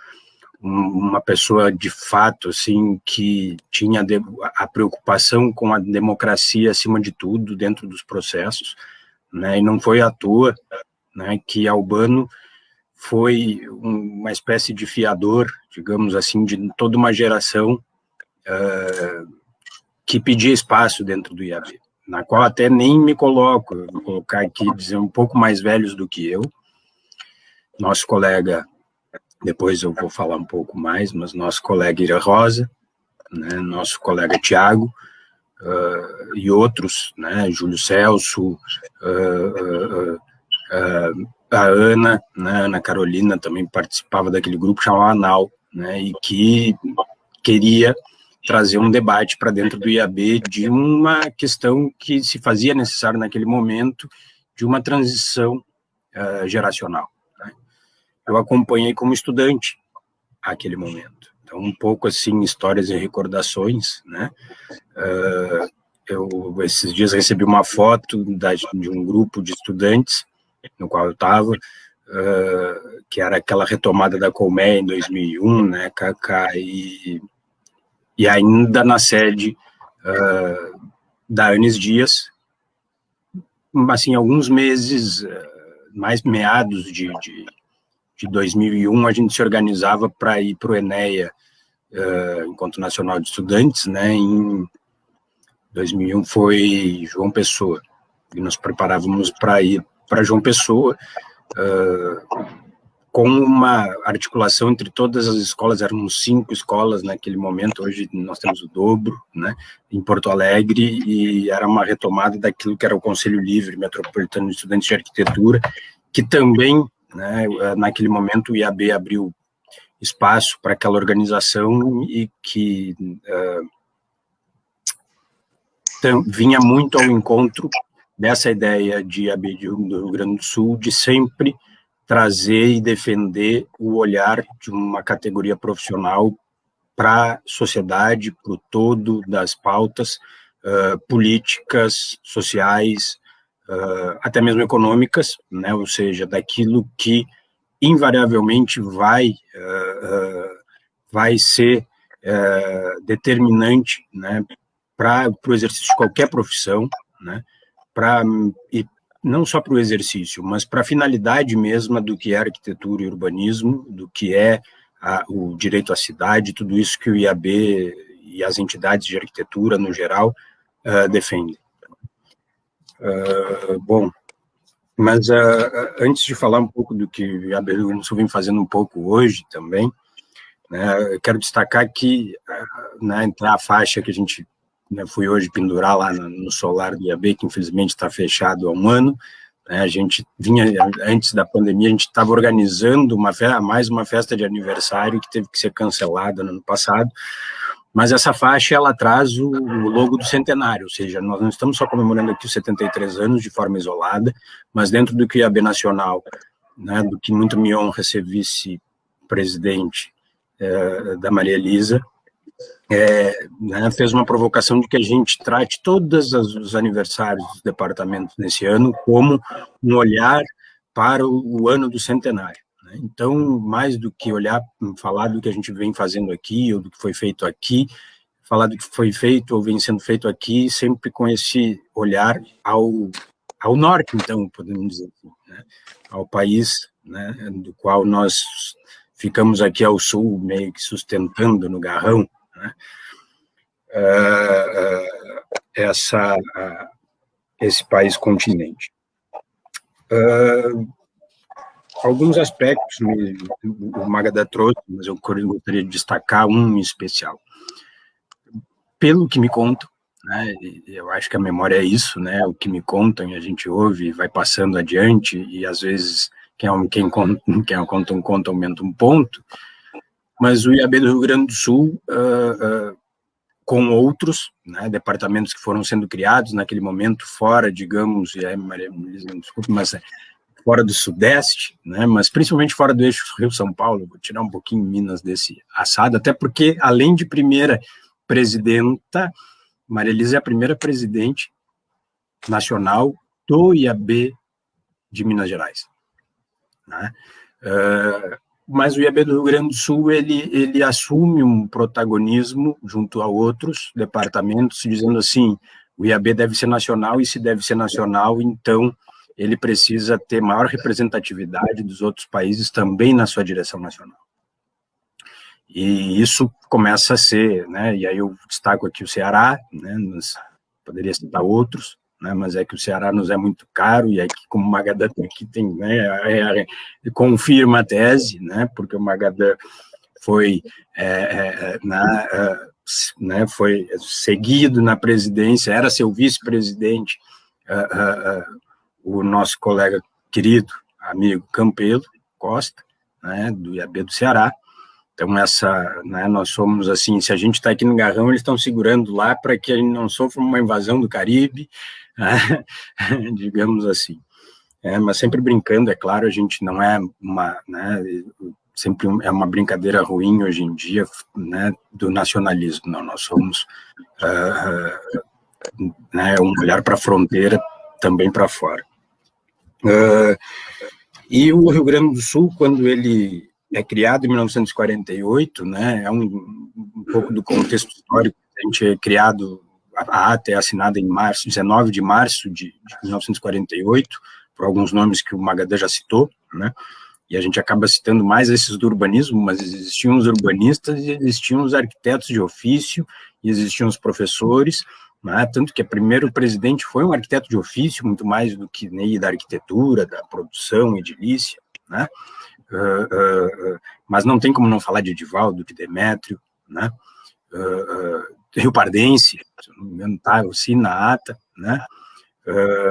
uma pessoa de fato assim que tinha a preocupação com a democracia acima de tudo dentro dos processos, né, e não foi à toa, né, que Albano foi uma espécie de fiador, digamos assim, de toda uma geração que pedia espaço dentro do IAB, na qual até nem me coloco, vou colocar aqui, dizer um pouco mais velhos do que eu, nosso colega, depois eu vou falar um pouco mais, mas nosso colega Ira Rosa, né, nosso colega Tiago, e outros, né, Júlio Celso, a Ana, né, Ana Carolina também participava daquele grupo chamado ANAL, né, e que queria trazer um debate para dentro do IAB de uma questão que se fazia necessário naquele momento, de uma transição geracional. Né. Eu acompanhei como estudante aquele momento. Então, um pouco assim, histórias e recordações, né. Eu, esses dias, recebi uma foto de um grupo de estudantes no qual eu estava, que era aquela retomada da Colmeia em 2001, né, e ainda na sede da Anis Dias, assim, alguns meses, mais meados de 2001, a gente se organizava para ir para o ENEA, Encontro Nacional de Estudantes, né, em 2001 foi João Pessoa, e nos preparávamos para ir para João Pessoa, com uma articulação entre todas as escolas, éramos 5 escolas naquele momento, hoje nós temos o dobro, né, em Porto Alegre, e era uma retomada daquilo que era o Conselho Livre Metropolitano de Estudantes de Arquitetura, que também, né, naquele momento o IAB abriu espaço para aquela organização e que vinha muito ao encontro dessa ideia de IAB do Rio Grande do Sul, de sempre trazer e defender o olhar de uma categoria profissional para a sociedade, para o todo das pautas políticas, sociais, até mesmo econômicas, né, ou seja, daquilo que invariavelmente vai ser determinante, né, para o exercício de qualquer profissão, né, e não só para o exercício, mas para a finalidade mesma do que é arquitetura e urbanismo, do que é o direito à cidade, tudo isso que o IAB e as entidades de arquitetura, no geral, defendem. Bom, mas antes de falar um pouco do que o IAB Rio Grande do Sul vem fazendo um pouco hoje também, né, eu quero destacar que, né, a faixa que a gente, né, fui hoje pendurar lá no solar do IAB, que infelizmente está fechado há um ano, né, a gente vinha, antes da pandemia, a gente estava organizando mais uma festa de aniversário que teve que ser cancelada no ano passado, mas essa faixa, ela traz o logo do centenário, ou seja, nós não estamos só comemorando aqui os 73 anos de forma isolada, mas dentro do que o IAB Nacional, né, do que muito me honra ser vice-presidente da Maria Elisa, né, fez uma provocação de que a gente trate todos os aniversários dos departamentos nesse ano como um olhar para o ano do centenário. Né? Então, mais do que falar do que a gente vem fazendo aqui, ou do que foi feito aqui, falar do que foi feito ou vem sendo feito aqui, sempre com esse olhar ao norte, então, podemos dizer assim, né? Ao país, né, do qual nós ficamos aqui ao sul, meio que sustentando no garrão, né, esse país continente. Alguns aspectos o Magadha trouxe, mas eu gostaria de destacar um em especial. Pelo que me contam, né, eu acho que a memória é isso, né, o que me contam e a gente ouve, vai passando adiante, e às vezes quem conta um conto aumenta um ponto, mas o IAB do Rio Grande do Sul, com outros, né, departamentos que foram sendo criados naquele momento, fora, digamos, Maria Elisa, desculpe, mas fora do Sudeste, né, mas principalmente fora do eixo Rio-São Paulo, vou tirar um pouquinho Minas desse assado, até porque, além de primeira presidenta, Maria Elisa é a primeira presidente nacional do IAB de Minas Gerais, né? Mas o IAB do Rio Grande do Sul, ele assume um protagonismo junto a outros departamentos, dizendo assim, o IAB deve ser nacional, e se deve ser nacional, então ele precisa ter maior representatividade dos outros países também na sua direção nacional. E isso começa a ser, né, e aí eu destaco aqui o Ceará, né, poderia citar outros, né, mas é que o Ceará nos é muito caro, e aqui, como o Magadan aqui tem, né, confirma a tese, né, porque o Magadan foi, né, foi seguido na presidência, era seu vice-presidente, o nosso colega querido, amigo Campelo Costa, né, do IAB do Ceará. Então, né, nós somos assim, se a gente está aqui no Garrão, eles estão segurando lá para que a gente não sofra uma invasão do Caribe, né, digamos assim. Mas sempre brincando, é claro, a gente não é uma, né, sempre é uma brincadeira ruim hoje em dia, né, do nacionalismo. Não, nós somos né, um olhar para a fronteira, também para fora. E o Rio Grande do Sul, quando ele é criado em 1948, né, é um pouco do contexto histórico. A gente é criado, a ata é assinada em 19 de março de 1948, por alguns nomes que o Magadan já citou, né, e a gente acaba citando mais esses do urbanismo, mas existiam os urbanistas e existiam os arquitetos de ofício, e existiam os professores, né, tanto que o primeiro presidente foi um arquiteto de ofício, muito mais do que nem da arquitetura, da produção edilícia, né. Mas não tem como não falar de Edivaldo, de Demétrio, né? Rio Pardense, se não me engano, tá assim na ata, né?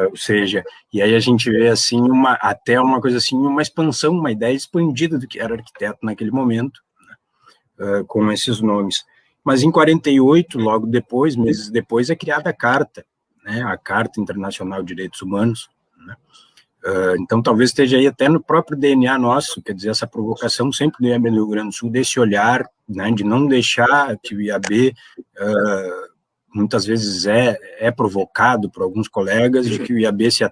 Ou seja, e aí a gente vê assim até uma coisa assim, uma expansão, uma ideia expandida do que era arquiteto naquele momento, né? Com esses nomes. Mas em 48, logo depois, meses depois, é criada a Carta, né? A Carta Internacional de Direitos Humanos, né? Então, talvez esteja aí até no próprio DNA nosso, quer dizer, essa provocação sempre do IAB do Rio Grande do Sul, desse olhar, né, de não deixar que o IAB, muitas vezes é provocado por alguns colegas, de que o IAB se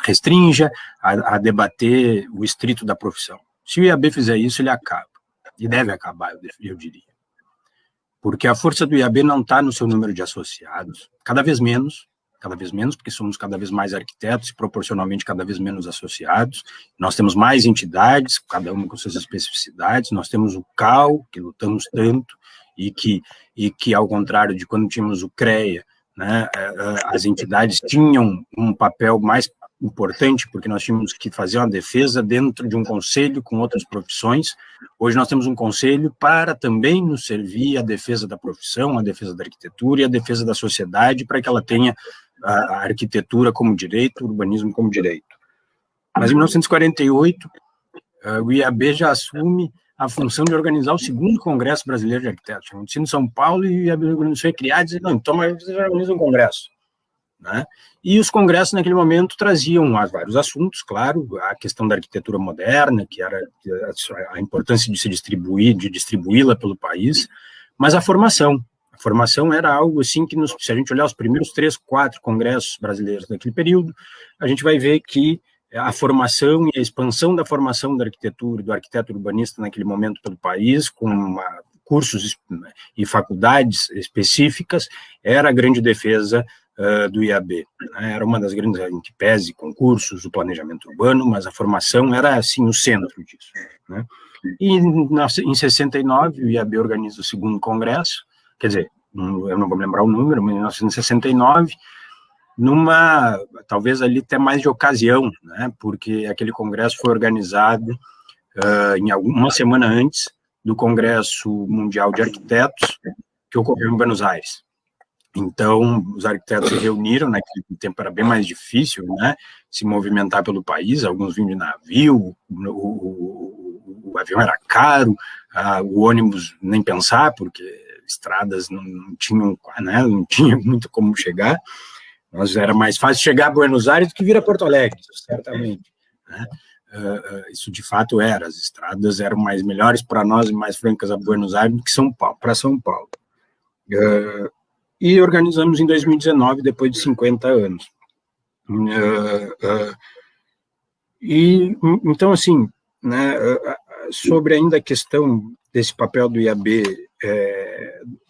restrinja a debater o estrito da profissão. Se o IAB fizer isso, ele acaba, e deve acabar, eu diria. Porque a força do IAB não está no seu número de associados, cada vez menos, porque somos cada vez mais arquitetos e proporcionalmente cada vez menos associados. Nós temos mais entidades, cada uma com suas especificidades. Nós temos o CAU, que lutamos tanto, e que ao contrário de quando tínhamos o CREA, né, as entidades tinham um papel mais importante, porque nós tínhamos que fazer uma defesa dentro de um conselho com outras profissões. Hoje nós temos um conselho para também nos servir a defesa da profissão, a defesa da arquitetura e a defesa da sociedade, para que ela tenha a arquitetura como direito, o urbanismo como direito. Mas em 1948, o IAB já assume a função de organizar o segundo Congresso Brasileiro de Arquitetos. Aconteceu em São Paulo, e o IAB do Rio Grande do Sul é criado e diz, não, então vocês organizam um congresso, né? E os congressos, naquele momento, traziam vários assuntos, claro, a questão da arquitetura moderna, que era a importância de se distribuir, de distribuí-la pelo país, mas a formação era algo assim que, se a gente olhar os primeiros 3, 4 congressos brasileiros naquele período, a gente vai ver que a formação e a expansão da formação da arquitetura e do arquiteto urbanista naquele momento pelo país, com cursos e faculdades específicas, era a grande defesa do IAB, né? Era uma das grandes, em que pese concursos, o planejamento urbano, mas a formação era, assim, o centro disso, né? E em 69, o IAB organiza o segundo congresso, quer dizer, eu não vou lembrar o número, mas em 1969, talvez ali até mais de ocasião, né? Porque aquele congresso foi organizado uma semana antes do Congresso Mundial de Arquitetos, que ocorreu em Buenos Aires. Então, os arquitetos se reuniram, naquele tempo era bem mais difícil, né, se movimentar pelo país, alguns vinham de navio, o avião era caro, o ônibus nem pensar, porque estradas não tinham, né, não tinha muito como chegar, mas era mais fácil chegar a Buenos Aires do que vir a Porto Alegre, certamente, né? isso de fato era, as estradas eram mais melhores para nós e mais francas a Buenos Aires do que para São Paulo. E organizamos em 2019, depois de 50 anos. E então, assim, né, sobre ainda a questão desse papel do IAB,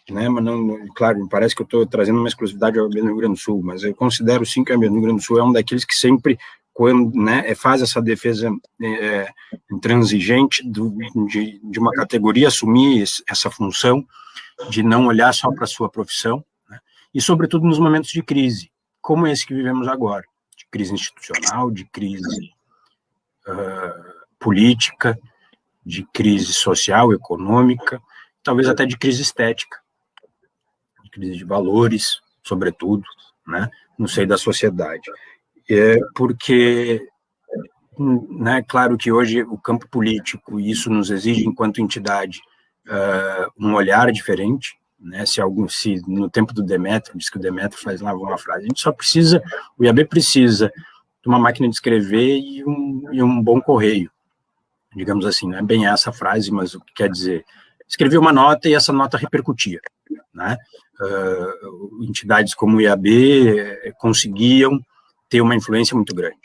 né, mas não, claro, parece que eu estou trazendo uma exclusividade ao IAB no Rio Grande do Sul, mas eu considero sim que o IAB no Rio Grande do Sul é um daqueles que sempre, quando, né, faz essa defesa intransigente de uma categoria assumir essa função de não olhar só para a sua profissão, né, e sobretudo nos momentos de crise, como esse que vivemos agora, de crise institucional, de crise política, de crise social, econômica, talvez até de crise estética, de crise de valores, sobretudo, né, no seio da sociedade. Porque, né, claro que hoje o campo político, e isso nos exige, enquanto entidade, um olhar diferente, né, se no tempo do Demétrio, diz que o Demétrio faz lá uma frase, a gente só precisa, o IAB precisa de uma máquina de escrever e um bom correio, digamos assim, não é bem essa frase, mas o que quer dizer, escrever uma nota e essa nota repercutia, né, entidades como o IAB conseguiam ter uma influência muito grande.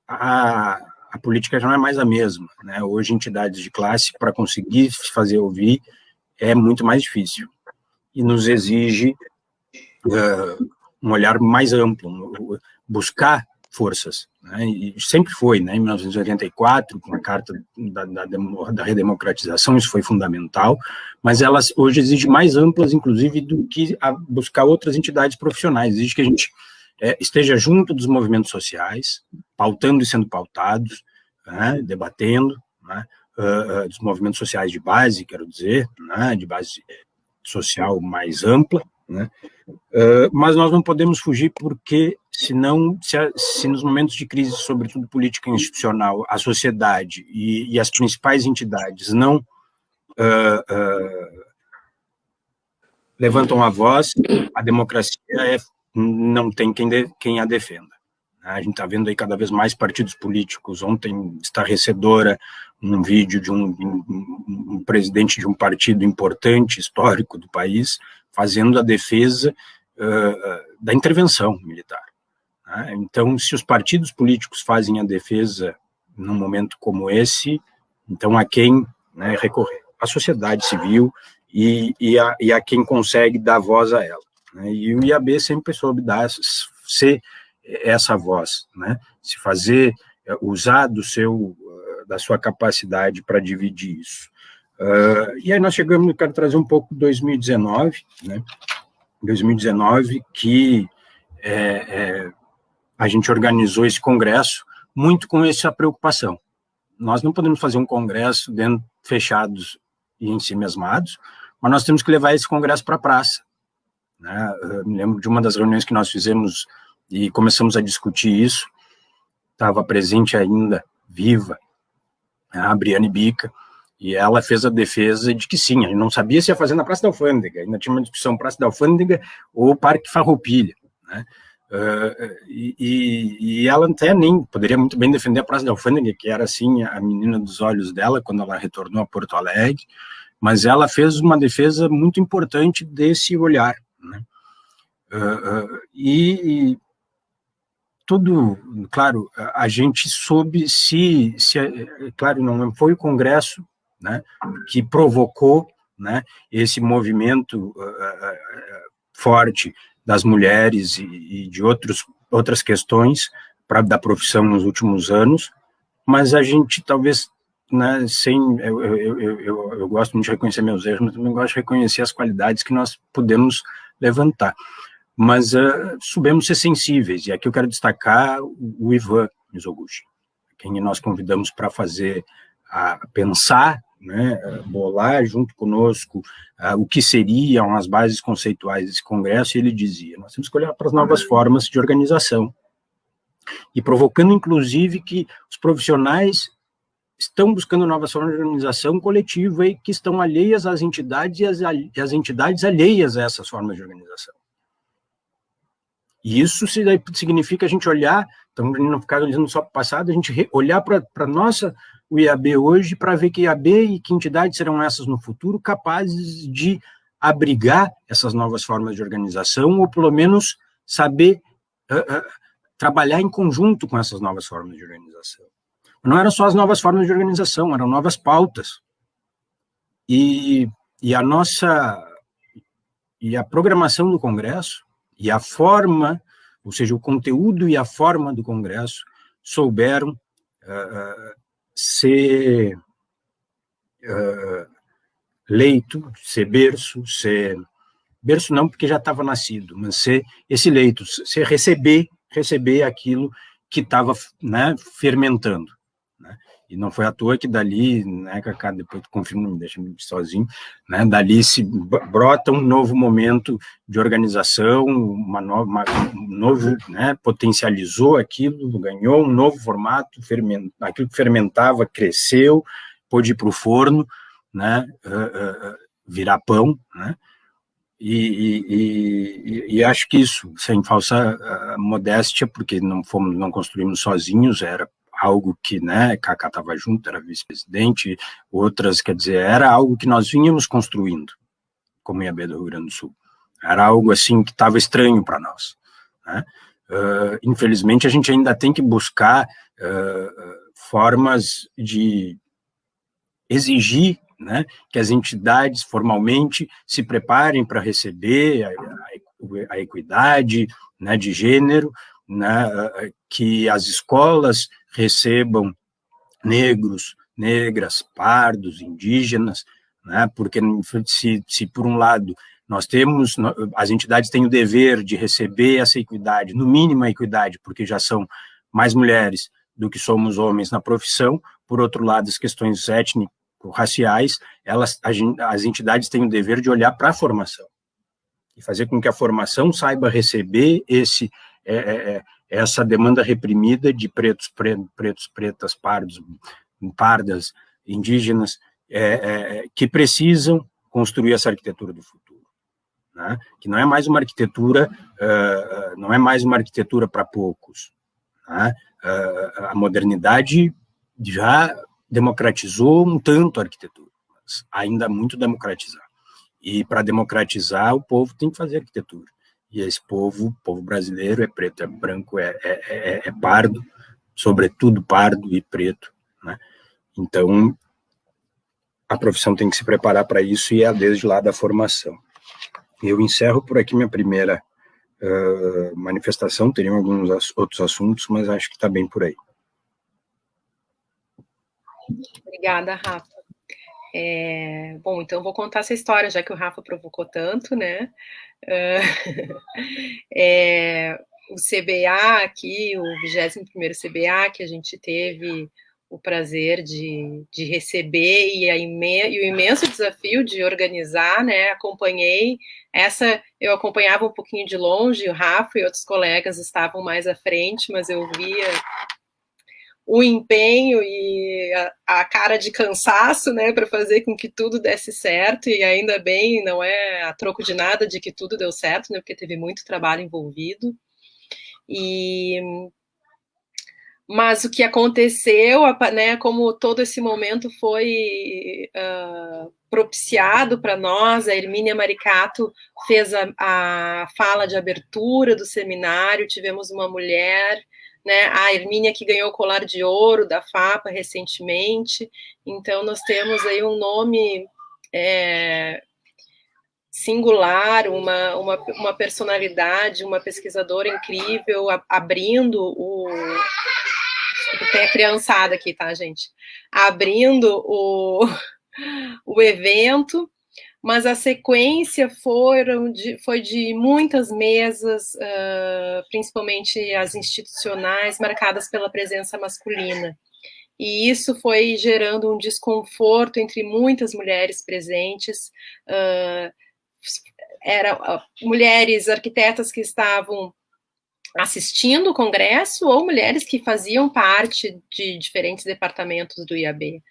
A política já não é mais a mesma, né, hoje entidades de classe, para conseguir fazer ouvir, é muito mais difícil, e nos exige um olhar mais amplo, buscar forças, né, e sempre foi, né, em 1984, com a Carta da Redemocratização, isso foi fundamental, mas elas hoje exigem mais amplas, inclusive, do que buscar outras entidades profissionais, exige que a gente esteja junto dos movimentos sociais, pautando e sendo pautados, né, debatendo, né, dos movimentos sociais de base, quero dizer, né, de base social mais ampla, né, mas nós não podemos fugir porque, senão, se nos momentos de crise, sobretudo política e institucional, a sociedade e as principais entidades não levantam a voz, a democracia não tem quem a defenda. A gente está vendo aí cada vez mais partidos políticos. Ontem, estarrecedora, um vídeo de um presidente de um partido importante, histórico do país, fazendo a defesa da intervenção militar. Então, se os partidos políticos fazem a defesa num momento como esse, então a quem, né, recorrer? A sociedade civil e a quem consegue dar voz a ela, né? E o IAB sempre soube ser essa voz, né? Se fazer, usar da sua capacidade para dividir isso. E aí nós chegamos, eu quero trazer um pouco de 2019, né? 2019, que a gente organizou esse congresso muito com essa preocupação. Nós não podemos fazer um congresso fechados e ensimesmados, mas nós temos que levar esse congresso para a praça, né? Eu me lembro de uma das reuniões que nós fizemos e começamos a discutir isso, estava presente ainda, viva, a Briane Bica, e ela fez a defesa de que sim, a gente não sabia se ia fazer na Praça da Alfândega, ainda tinha uma discussão Praça da Alfândega ou Parque Farroupilha, né? E ela até nem poderia muito bem defender a Praça da Alfândega, que era assim a menina dos olhos dela quando ela retornou a Porto Alegre, mas ela fez uma defesa muito importante desse olhar, né? E tudo, claro, a gente soube claro, não foi o Congresso, né, que provocou, né, esse movimento forte das mulheres e de outras questões da profissão nos últimos anos, mas a gente talvez, né, eu gosto muito de reconhecer meus erros, mas também gosto de reconhecer as qualidades que nós podemos levantar. Mas soubemos ser sensíveis, e aqui eu quero destacar o Ivan Mizoguchi, quem nós convidamos para pensar, né, bolar junto conosco o que seriam as bases conceituais desse congresso, e ele dizia, nós temos que olhar para as novas formas de organização, e provocando, inclusive, que os profissionais estão buscando novas formas de organização coletiva e que estão alheias às entidades e as entidades alheias a essas formas de organização. E isso significa a gente olhar, então não ficar olhando só para o passado, a gente olhar para a nossa o IAB hoje para ver que IAB e que entidades serão essas no futuro capazes de abrigar essas novas formas de organização, ou pelo menos saber trabalhar em conjunto com essas novas formas de organização. Não eram só as novas formas de organização, eram novas pautas. E a programação do Congresso e a forma, ou seja, o conteúdo e a forma do Congresso souberam ser leito, ser berço não porque já estava nascido, mas ser esse leito, ser receber aquilo que estava, né, fermentando. Né? E não foi à toa que dali, né, Cacá, depois tu confirma, me deixa sozinho, né, dali se brota um novo momento de organização, um novo, né, potencializou aquilo, ganhou um novo formato, aquilo que fermentava cresceu, pôde ir para o forno, né, virar pão, né, e acho que isso, sem falsa modéstia, porque não construímos sozinhos, era algo que, né, Cacá estava junto, era vice-presidente, outras, quer dizer, era algo que nós vínhamos construindo, como IAB do Rio Grande do Sul. Era algo, assim, que estava estranho para nós. Né? Infelizmente, a gente ainda tem que buscar formas de exigir, né, que as entidades formalmente se preparem para receber a equidade, né, de gênero, né, que as escolas recebam negros, negras, pardos, indígenas, né, porque se por um lado nós temos, as entidades têm o dever de receber essa equidade, no mínimo a equidade, porque já são mais mulheres do que somos homens na profissão, por outro lado, as questões étnico-raciais, as entidades têm o dever de olhar para a formação e fazer com que a formação saiba receber essa demanda reprimida de pretos, pretas, pardas, indígenas, que precisam construir essa arquitetura do futuro, né? Que não é mais uma arquitetura, para poucos, né? A modernidade já democratizou um tanto a arquitetura, mas ainda muito democratizar. E para democratizar, o povo tem que fazer arquitetura. E esse povo, o povo brasileiro, é preto, é branco, é pardo, sobretudo pardo e preto, né? Então, a profissão tem que se preparar para isso e é desde lá da formação. Eu encerro por aqui minha primeira manifestação, teriam alguns outros assuntos, mas acho que está bem por aí. Obrigada, Rafa. Bom, então vou contar essa história, já que o Rafa provocou tanto, né? O CBA aqui, o 21º CBA, que a gente teve o prazer de receber e o imenso desafio de organizar, né? Eu acompanhava um pouquinho de longe, o Rafa e outros colegas estavam mais à frente, mas eu via o empenho e a cara de cansaço, né, para fazer com que tudo desse certo, e ainda bem, não é a troco de nada de que tudo deu certo, né, porque teve muito trabalho envolvido. Mas o que aconteceu, né, como todo esse momento foi propiciado para nós, a Hermínia Maricato fez a fala de abertura do seminário, tivemos uma mulher, né, a Hermínia que ganhou o colar de ouro da FAPA recentemente, então nós temos aí um nome singular, uma personalidade, uma pesquisadora incrível, abrindo tem a criançada aqui, tá, gente? Abrindo o evento, mas a sequência foi de muitas mesas, principalmente as institucionais, marcadas pela presença masculina. E isso foi gerando um desconforto entre muitas mulheres presentes, eram mulheres arquitetas que estavam assistindo o congresso ou mulheres que faziam parte de diferentes departamentos do IAB.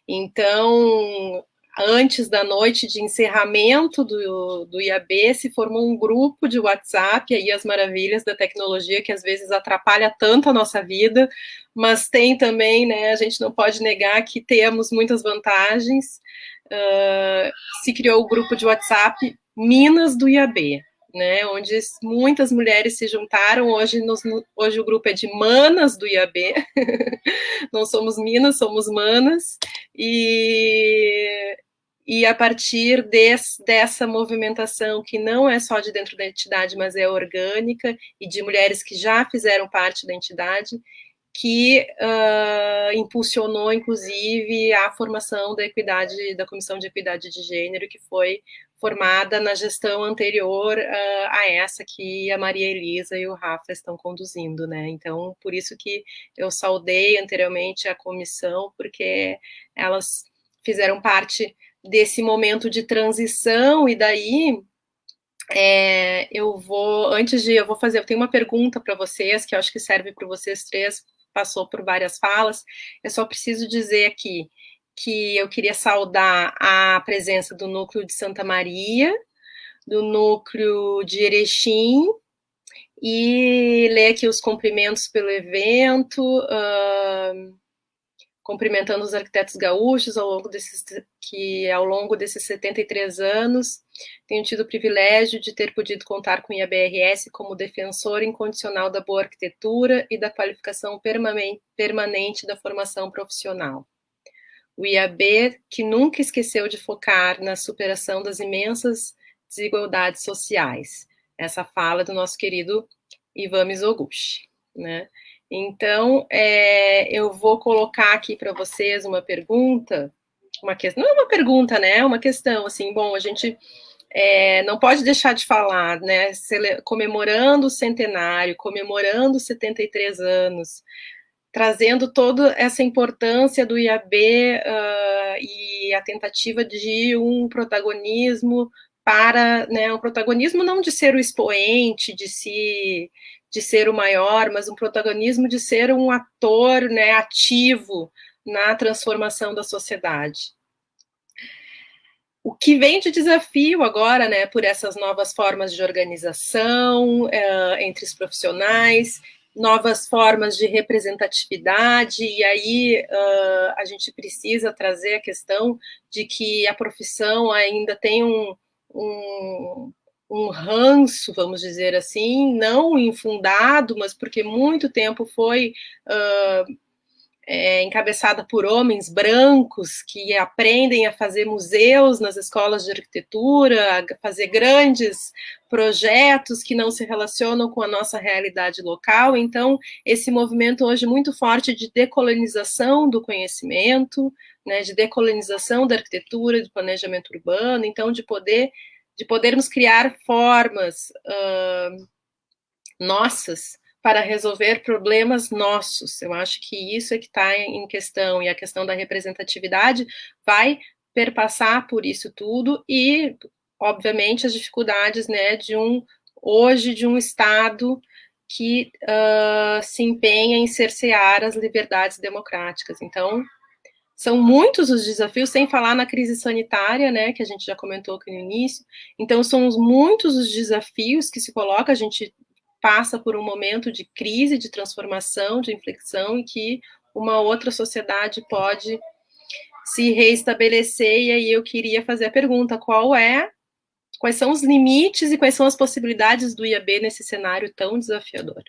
Então, antes da noite de encerramento do IAB, se formou um grupo de WhatsApp, aí as maravilhas da tecnologia, que às vezes atrapalha tanto a nossa vida, mas tem também, né, a gente não pode negar que temos muitas vantagens. Se criou o grupo de WhatsApp Minas do IAB, né, onde muitas mulheres se juntaram. Hoje o grupo é de Manas do IAB, não somos Minas, somos Manas, e a partir dessa movimentação, que não é só de dentro da entidade, mas é orgânica, e de mulheres que já fizeram parte da entidade, que impulsionou, inclusive, a formação da Comissão de Equidade de Gênero, que foi formada na gestão anterior a essa que a Maria Elisa e o Rafa estão conduzindo, né? Então, por isso que eu saudei anteriormente a comissão, porque elas fizeram parte desse momento de transição. E daí eu vou fazer, eu tenho uma pergunta para vocês, que eu acho que serve para vocês três, passou por várias falas. Eu só preciso dizer aqui que eu queria saudar a presença do Núcleo de Santa Maria, do Núcleo de Erechim, e ler aqui os cumprimentos pelo evento, cumprimentando os arquitetos gaúchos ao longo desses 73 anos tenho tido o privilégio de ter podido contar com o IABRS como defensor incondicional da boa arquitetura e da qualificação permanente da formação profissional. O IAB, que nunca esqueceu de focar na superação das imensas desigualdades sociais. Essa fala do nosso querido Ivan Mizoguchi, né? Então, eu vou colocar aqui para vocês uma pergunta, não é uma pergunta, né? É uma questão, assim, bom, a gente não pode deixar de falar, né? Comemorando o centenário, comemorando 73 anos, trazendo toda essa importância do IAB e a tentativa de um protagonismo um protagonismo não de ser o expoente, de ser o maior, mas um protagonismo de ser um ator, né, ativo na transformação da sociedade. O que vem de desafio agora, né, por essas novas formas de organização entre os profissionais, novas formas de representatividade, e aí a gente precisa trazer a questão de que a profissão ainda tem um ranço, vamos dizer assim, não infundado, mas porque muito tempo foi encabeçada por homens brancos que aprendem a fazer museus nas escolas de arquitetura, a fazer grandes projetos que não se relacionam com a nossa realidade local. Então, esse movimento hoje muito forte de decolonização do conhecimento, né, de decolonização da arquitetura, do planejamento urbano, então de podermos criar formas nossas para resolver problemas nossos. Eu acho que isso é que está em questão, e a questão da representatividade vai perpassar por isso tudo, e, obviamente, as dificuldades, né, de um Estado que se empenha em cercear as liberdades democráticas. Então, são muitos os desafios, sem falar na crise sanitária, né, que a gente já comentou aqui no início. Então, são muitos os desafios que se coloca, a gente passa por um momento de crise, de transformação, de inflexão, e que uma outra sociedade pode se reestabelecer. E aí eu queria fazer a pergunta, quais são os limites e quais são as possibilidades do IAB nesse cenário tão desafiador?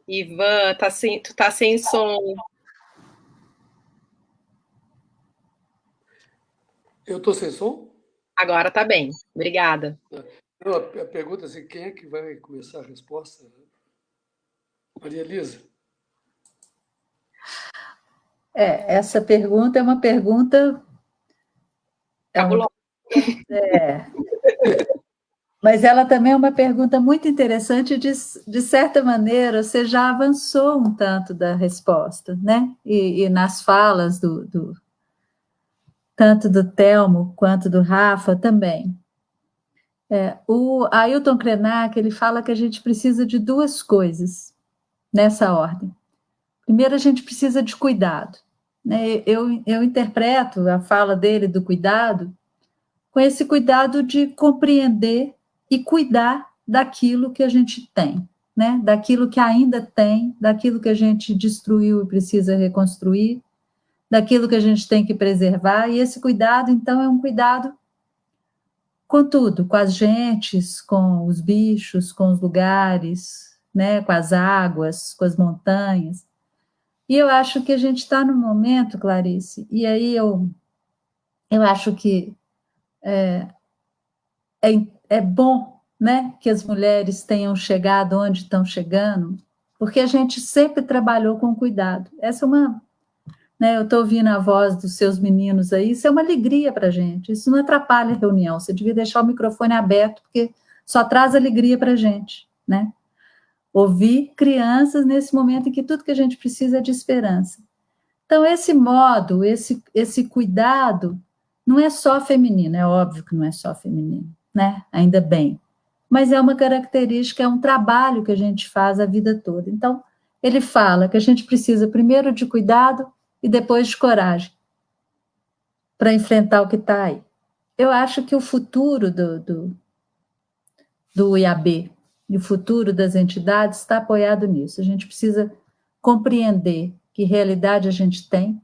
Ivan, tu tá sem som. Eu estou sem som? Agora tá bem, obrigada. Não, a pergunta é assim, quem é que vai começar a resposta? Maria Elisa? Essa pergunta é uma pergunta... Mas ela também é uma pergunta muito interessante, de certa maneira, você já avançou um tanto da resposta, né? E nas falas tanto do Telmo quanto do Rafa também. O Ailton Krenak, ele fala que a gente precisa de duas coisas nessa ordem. Primeiro, a gente precisa de cuidado, né? Eu interpreto a fala dele do cuidado com esse cuidado de compreender e cuidar daquilo que a gente tem, né? Daquilo que ainda tem, daquilo que a gente destruiu e precisa reconstruir, daquilo que a gente tem que preservar, e esse cuidado, então, é um cuidado com tudo, com as gentes, com os bichos, com os lugares, né? Com as águas, com as montanhas. E eu acho que a gente está num momento, Clarice, e aí eu acho que é bom, né, que as mulheres tenham chegado onde estão chegando, porque a gente sempre trabalhou com cuidado. Essa é uma, né, eu estou ouvindo a voz dos seus meninos aí, isso é uma alegria para a gente, isso não atrapalha a reunião, você devia deixar o microfone aberto, porque só traz alegria para a gente, né? Ouvir crianças nesse momento em que tudo que a gente precisa é de esperança. Então, esse modo, esse cuidado, não é só feminino, é óbvio que não é só feminino, né? Ainda bem. Mas é uma característica, é um trabalho que a gente faz a vida toda. Então, ele fala que a gente precisa primeiro de cuidado e depois de coragem para enfrentar o que está aí. Eu acho que o futuro do IAB e o futuro das entidades está apoiado nisso. A gente precisa compreender que realidade a gente tem,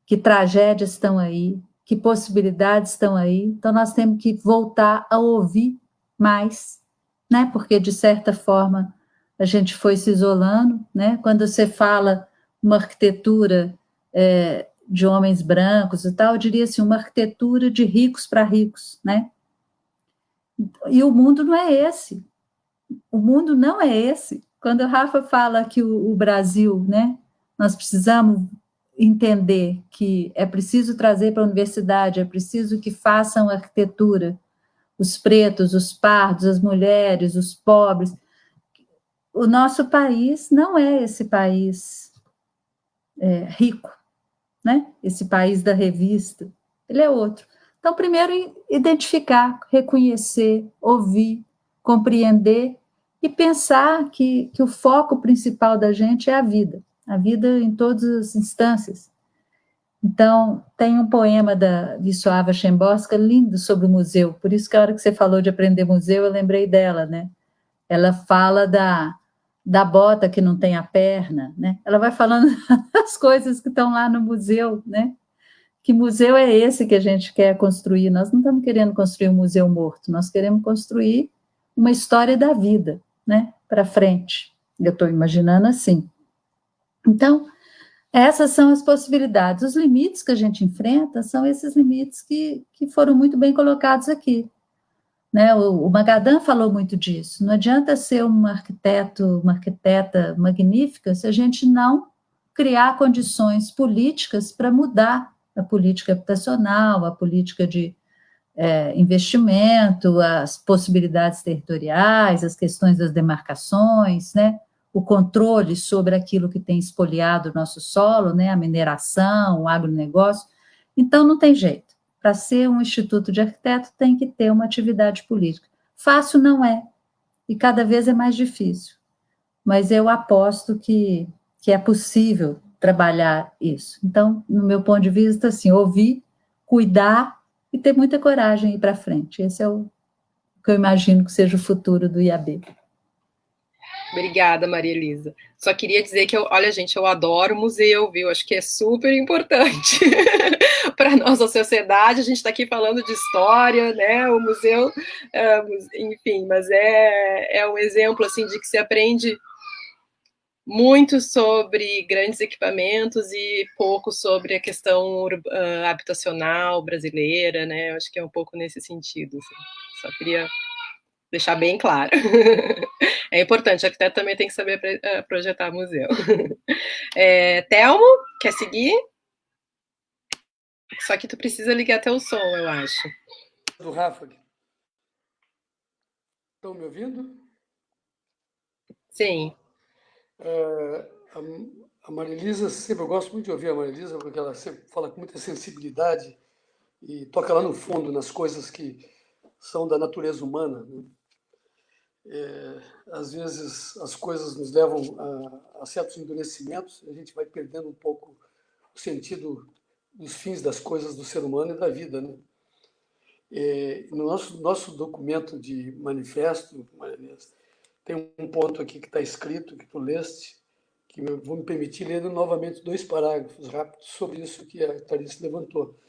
que tragédias estão aí, que possibilidades estão aí. Então, nós temos que voltar a ouvir mais, né? Porque, de certa forma, a gente foi se isolando, né? Quando você fala uma arquitetura de homens brancos e tal, eu diria assim, uma arquitetura de ricos para ricos, né? E o mundo não é esse. O mundo não é esse. Quando o Rafa fala que o Brasil, né? Nós precisamos entender que é preciso trazer para a universidade, é preciso que façam arquitetura, os pretos, os pardos, as mulheres, os pobres. O nosso país não é esse país rico, né? Esse país da revista, ele é outro. Então, primeiro, identificar, reconhecer, ouvir, compreender e pensar que o foco principal da gente é a vida em todas as instâncias. Então, tem um poema da Wisława Szymborska lindo sobre o museu, por isso que a hora que você falou de aprender museu, eu lembrei dela, né? Ela fala da bota que não tem a perna, né? Ela vai falando as coisas que estão lá no museu, né? Que museu é esse que a gente quer construir? Nós não estamos querendo construir um museu morto, nós queremos construir uma história da vida, né? Para frente. Eu estou imaginando assim. Então, essas são as possibilidades. Os limites que a gente enfrenta são esses limites que foram muito bem colocados aqui. Né? O Magadan falou muito disso. Não adianta ser um arquiteto, uma arquiteta magnífica se a gente não criar condições políticas para mudar a política habitacional, a política de investimento, as possibilidades territoriais, as questões das demarcações, né? O controle sobre aquilo que tem espoliado o nosso solo, né? A mineração, o agronegócio. Então, não tem jeito. Para ser um instituto de arquiteto, tem que ter uma atividade política. Fácil não é, e cada vez é mais difícil. Mas eu aposto que é possível trabalhar isso. Então, no meu ponto de vista, assim, ouvir, cuidar e ter muita coragem ir para frente. Esse é o que eu imagino que seja o futuro do IAB. Obrigada, Maria Elisa. Só queria dizer que, olha, gente, eu adoro museu, viu? Acho que é super importante para a nossa sociedade. A gente está aqui falando de história, né? O museu, enfim, mas é um exemplo, assim, de que se aprende muito sobre grandes equipamentos e pouco sobre a questão habitacional brasileira, né? Eu acho que é um pouco nesse sentido. Assim. Só queria deixar bem claro. É importante, a arquiteto também tem que saber projetar museu. Telmo, quer seguir? Só que tu precisa ligar até o som, eu acho. Do Rafa. Estão me ouvindo? Sim. A Maria Elisa, sempre eu gosto muito de ouvir a Maria Elisa, porque ela sempre fala com muita sensibilidade e toca lá no fundo, nas coisas que são da natureza humana, né? Às vezes as coisas nos levam a certos endurecimentos, a gente vai perdendo um pouco o sentido dos fins das coisas do ser humano e da vida, né? No nosso documento de manifesto, tem um ponto aqui que está escrito, que tu leste, que eu vou me permitir ler novamente 2 parágrafos rápidos sobre isso que a Thalys levantou.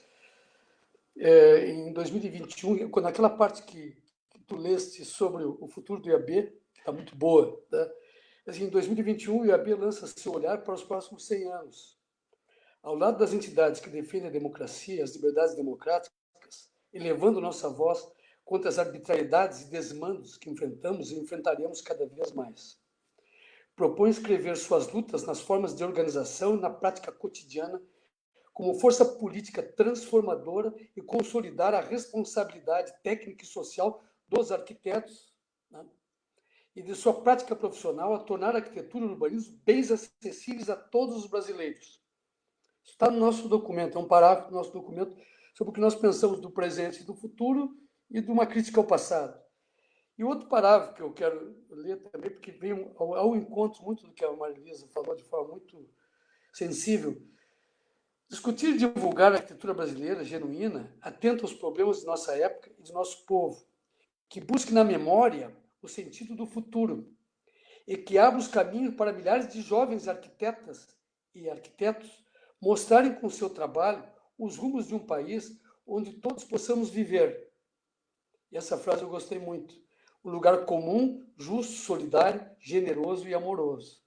Em 2021, naquela parte que tu leste sobre o futuro do IAB, que está muito boa, né? Assim, em 2021, o IAB lança seu olhar para os próximos 100 anos. Ao lado das entidades que defendem a democracia, as liberdades democráticas, elevando nossa voz contra as arbitrariedades e desmandos que enfrentamos e enfrentaremos cada vez mais. Propõe escrever suas lutas nas formas de organização e na prática cotidiana como força política transformadora e consolidar a responsabilidade técnica e social dos arquitetos, né? E de sua prática profissional a tornar a arquitetura e o urbanismo bens acessíveis a todos os brasileiros. Isso está no nosso documento, é um parágrafo do nosso documento sobre o que nós pensamos do presente e do futuro e de uma crítica ao passado. E outro parágrafo que eu quero ler também, porque vem ao encontro muito do que a Maria Elisa falou de forma muito sensível. Discutir e divulgar a arquitetura brasileira genuína, atenta aos problemas de nossa época e de nosso povo, que busque na memória o sentido do futuro e que abra os caminhos para milhares de jovens arquitetas e arquitetos mostrarem com seu trabalho os rumos de um país onde todos possamos viver. E essa frase eu gostei muito. Um lugar comum, justo, solidário, generoso e amoroso.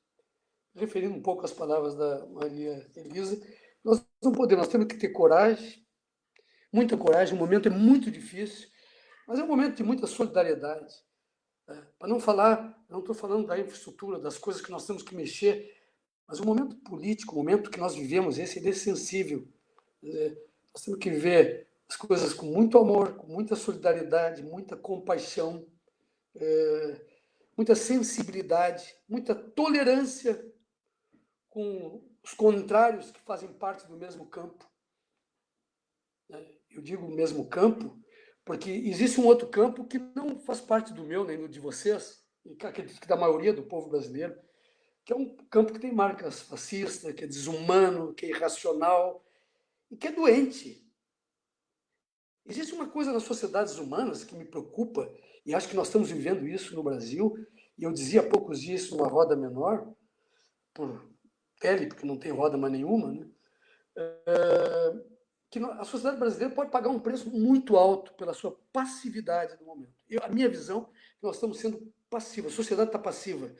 Referindo um pouco às palavras da Maria Elisa, nós não podemos, nós temos que ter coragem, muita coragem, o momento é muito difícil, mas é um momento de muita solidariedade. Para não falar, não estou falando da infraestrutura, das coisas que nós temos que mexer, mas o momento político, o momento que nós vivemos, esse é sensível. Nós temos que ver as coisas com muito amor, com muita solidariedade, muita compaixão, muita sensibilidade, muita tolerância com os contrários que fazem parte do mesmo campo. Eu digo mesmo campo porque existe um outro campo que não faz parte do meu nem do de vocês, e que acredito que da maioria do povo brasileiro, que é um campo que tem marcas fascistas, que é desumano, que é irracional e que é doente. Existe uma coisa nas sociedades humanas que me preocupa, e acho que nós estamos vivendo isso no Brasil, e eu dizia há poucos dias isso numa roda menor, por tele, porque não tem roda mais nenhuma, né? Que a sociedade brasileira pode pagar um preço muito alto pela sua passividade no momento. A minha visão é que nós estamos sendo passivos, a sociedade está passiva.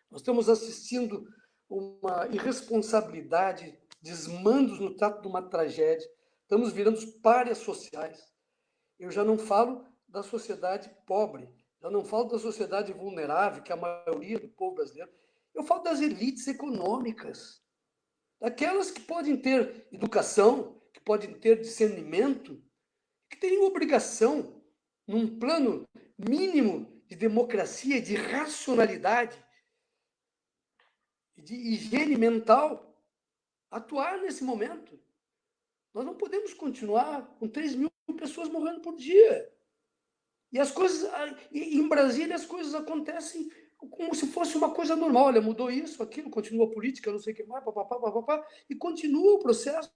Nós estamos assistindo uma irresponsabilidade, desmandos no trato de uma tragédia, estamos virando párias sociais. Eu já não falo da sociedade pobre, já não falo da sociedade vulnerável, que é a maioria do povo brasileiro, eu falo das elites econômicas, daquelas que podem ter educação, que podem ter discernimento, que têm obrigação, num plano mínimo de democracia, de racionalidade, de higiene mental, atuar nesse momento. Nós não podemos continuar com 3.000 pessoas morrendo por dia. E as coisas, em Brasília, as coisas acontecem como se fosse uma coisa normal. Olha, mudou isso, aquilo, continua a política, não sei o que mais, papapá, e continua o processo.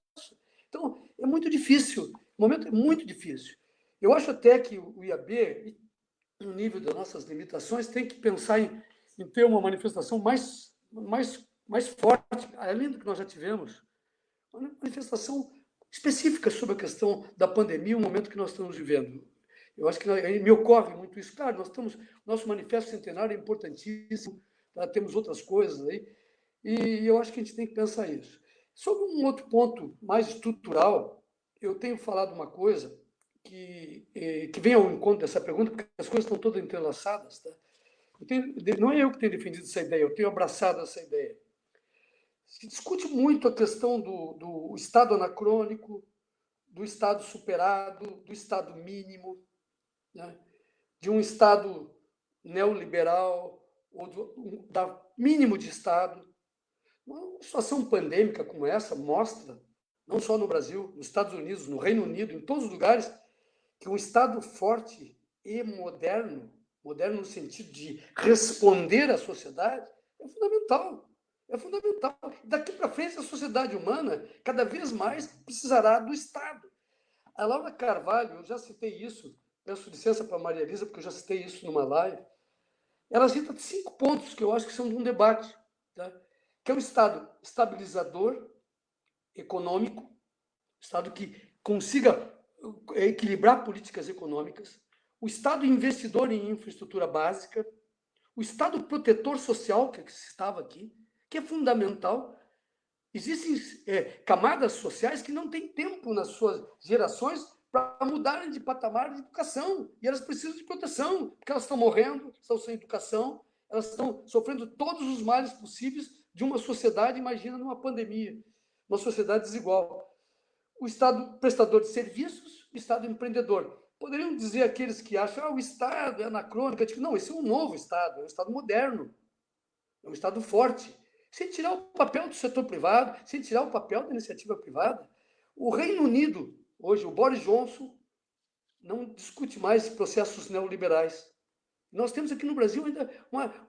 Então, é muito difícil. O momento é muito difícil. Eu acho até que o IAB, no nível das nossas limitações, tem que pensar em ter uma manifestação mais forte, além do que nós já tivemos, uma manifestação específica sobre a questão da pandemia, o momento que nós estamos vivendo. Eu acho que me ocorre muito isso. Claro, nós estamos, nosso manifesto centenário é importantíssimo, tá? Temos outras coisas aí, e eu acho que a gente tem que pensar isso. Sobre um outro ponto mais estrutural, eu tenho falado uma coisa que vem ao encontro dessa pergunta, porque as coisas estão todas entrelaçadas. Tá? Não é eu que tenho defendido essa ideia, eu tenho abraçado essa ideia. Se discute muito a questão do Estado anacrônico, do Estado superado, do Estado mínimo, né? De um Estado neoliberal, ou da mínimo de Estado. Uma situação pandêmica como essa mostra, não só no Brasil, nos Estados Unidos, no Reino Unido, em todos os lugares, que um Estado forte e moderno no sentido de responder à sociedade, é fundamental. É fundamental. Daqui para frente, a sociedade humana, cada vez mais, precisará do Estado. A Laura Carvalho, eu já citei isso, peço licença para a Maria Elisa, porque eu já citei isso numa live, ela cita 5 pontos que eu acho que são de um debate, tá? Que é o Estado estabilizador econômico, Estado que consiga equilibrar políticas econômicas, o Estado investidor em infraestrutura básica, o Estado protetor social, que se citava aqui, que é fundamental. Existem camadas sociais que não têm tempo nas suas gerações para mudarem de patamar de educação, e elas precisam de proteção, porque elas estão morrendo, estão sem educação, elas estão sofrendo todos os males possíveis de uma sociedade, imagina, numa pandemia, uma sociedade desigual. O Estado prestador de serviços, o Estado empreendedor. Poderiam dizer aqueles que acham o Estado é anacrônico, tipo, não, esse é um novo Estado, é um Estado moderno, é um Estado forte, sem tirar o papel do setor privado, sem tirar o papel da iniciativa privada. O Reino Unido, hoje, o Boris Johnson, não discute mais processos neoliberais. Nós temos aqui no Brasil ainda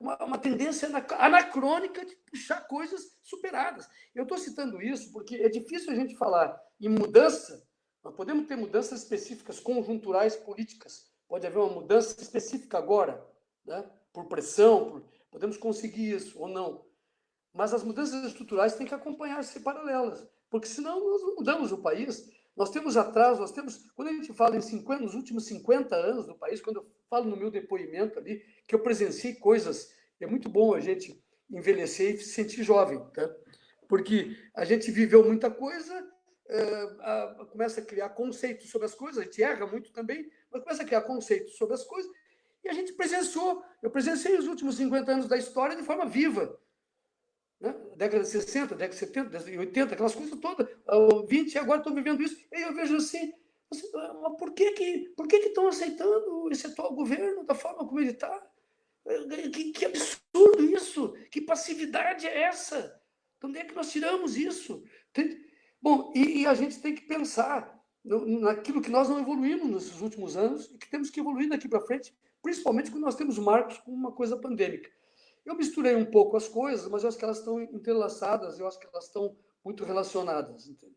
uma tendência anacrônica de puxar coisas superadas. Eu estou citando isso porque é difícil a gente falar em mudança. Nós podemos ter mudanças específicas, conjunturais, políticas. Pode haver uma mudança específica agora, né? Por pressão, podemos conseguir isso ou não. Mas as mudanças estruturais têm que acompanhar-se paralelas, porque senão nós não mudamos o país. Nós temos atraso, quando a gente fala nos últimos 50 anos do país, quando eu falo no meu depoimento ali, que eu presenciei coisas, é muito bom a gente envelhecer e se sentir jovem, tá? Porque a gente viveu muita coisa, começa a criar conceitos sobre as coisas, a gente erra muito também, mas começa a criar conceitos sobre as coisas, e a gente eu presenciei os últimos 50 anos da história de forma viva, né? Década de 60, década de 70, década de 80, aquelas coisas todas, 20, e agora estou vivendo isso, e eu vejo assim, mas por que estão aceitando esse atual governo da forma como ele está? Que absurdo isso! Que passividade é essa? De onde é que nós tiramos isso? Bom, e a gente tem que pensar naquilo que nós não evoluímos nesses últimos anos e que temos que evoluir daqui para frente, principalmente quando nós temos marcos com uma coisa pandêmica. Eu misturei um pouco as coisas, mas eu acho que elas estão entrelaçadas, eu acho que elas estão muito relacionadas. Entende?